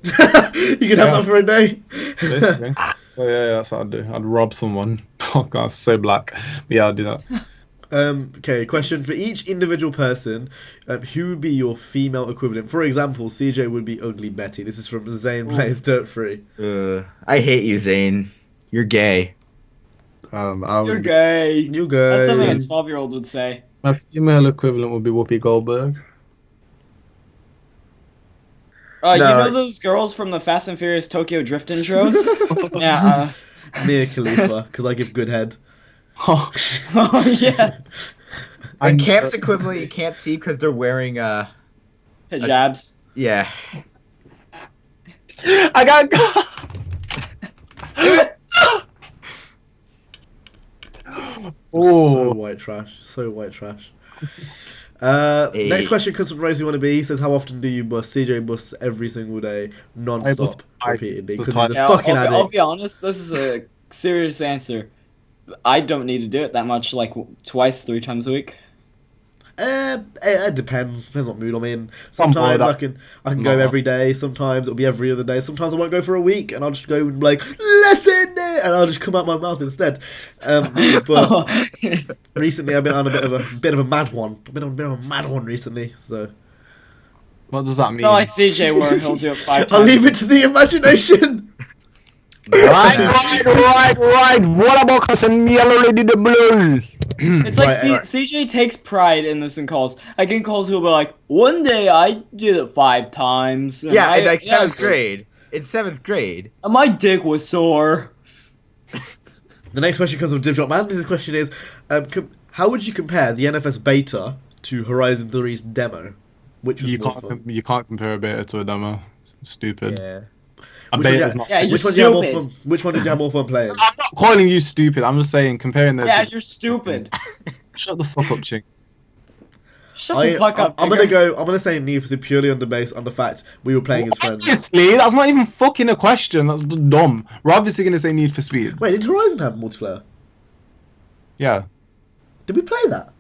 You could have that for a day. Basically. So yeah, that's what I'd do. I'd rob someone. Oh god, so black. But yeah, I'd do that. Okay, question for each individual person. Who would be your female equivalent? For example, CJ would be Ugly Betty. This is from Zane Plays Dirt Free. I hate you, Zane. You're gay. I You're would. gay. You That's something a guys. 12-year-old would say. My female equivalent would be Whoopi Goldberg. You No. know those girls from the Fast and Furious Tokyo Drift intros? Yeah. Mia Khalifa, because I give good head. Oh, Oh yes. And camp's equivalent you can't see because they're wearing Hijabs. yeah. I got. So Oh, white trash. So white trash. Hey. Next question comes from Rosie Wannabe. He says, "How often do you bus? CJ bus every single day, non-stop, repeatedly, because he's a Yeah, fucking I'll addict." be honest. This is a serious answer. I don't need to do it that much, like twice, 3 times a week. It depends. Depends what mood I'm in. Some Sometimes bored, I can go no. every day. Sometimes it'll be every other day. Sometimes I won't go for a week, and I'll just go and like listen it, and I'll just come out my mouth instead. But recently I've been on a bit of a mad one. I've been on a bit of a mad one recently. So what does that mean? Not like CJ where he'll do it 5 times. I'll leave it to the imagination. Right. What about cussing me already the blue? It's like Right. CJ takes pride in this and calls. I get calls who'll be like, one day I did it 5 times. and Yeah, I, in like 7th grade. In 7th grade. and my dick was sore. The next question comes from Divdrop Man. This question is, how would you compare the NFS beta to Horizon 3's demo? Which was more fun? You can't compare a beta to a demo. It's stupid. Yeah. A Which one beta's you- not. Yeah, you're Which one did you have more stupid. fun? Which one did you have more fun playing? I'm not calling you stupid. I'm just saying comparing those. Yeah, two- you're stupid. Shut the fuck up, chink. Shut the fuck up. I'm nigger. gonna say Need for Speed purely on the base on the fact we were playing as friends. Obviously, that's not even fucking a question. That's dumb. We're obviously gonna say Need for Speed. Wait, did Horizon have multiplayer? Yeah, Did we play that?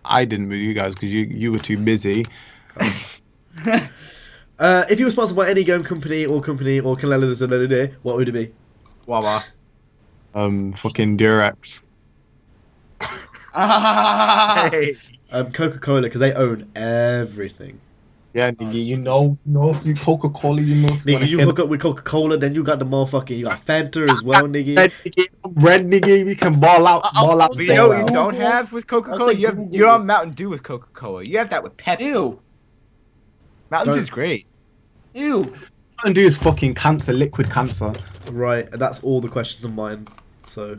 I didn't with you guys because you were too busy. If you were sponsored by any game company or Kalele, what would it be? Wawa. Fucking Durex. Hey. Coca-Cola, because they own everything. Yeah, nigga, you know if you Coca-Cola, you know. if Nigga, wanna you hit hook up with Coca-Cola, then you got the motherfucking, you got Fanta as well, nigga. Red nigga, we can ball out. But you know what you ball out. don't have with Coca-Cola? I'll say You have Google. you don't have Mountain Dew with Coca-Cola. You have that with Pepsi. Ew. Mountain Don't- Dew's great. Ew. Mountain Dew is fucking cancer, liquid cancer. Right, that's all the questions of mine. So,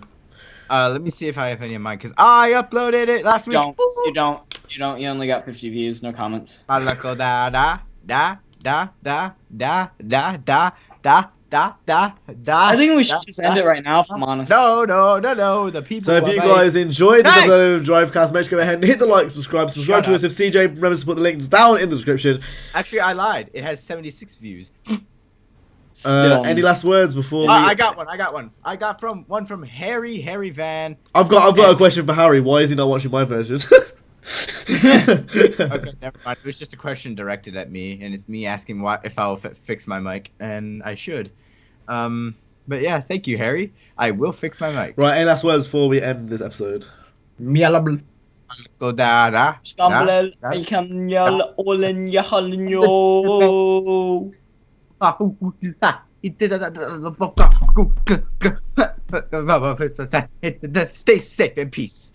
Let me see if I have any of mine because I uploaded it last week. You don't. You only got 50 views, no comments. Malaco da da da da da da da da da da da da. I think we should just end it right now, if I'm honest. No. The people. so if you are guys enjoyed this Hey! episode of Drivecast, make sure to go ahead and hit the like, subscribe Shut to us. If CJ remembers to put the links down in the description. Actually, I lied. It has 76 views. Still. Any last words before we... I got one. I got one from Harry Van. I've got a question for Harry. Why is he not watching my version? Okay, never mind. It was just a question directed at me, and it's me asking if I'll fix my mic, and I should. But yeah, thank you, Harry. I will fix my mic. Right, any last words before we end this episode? Mialable. Go da da. Scamblel, Elkamnyal, Olen Yahalnyo. Stay safe in peace.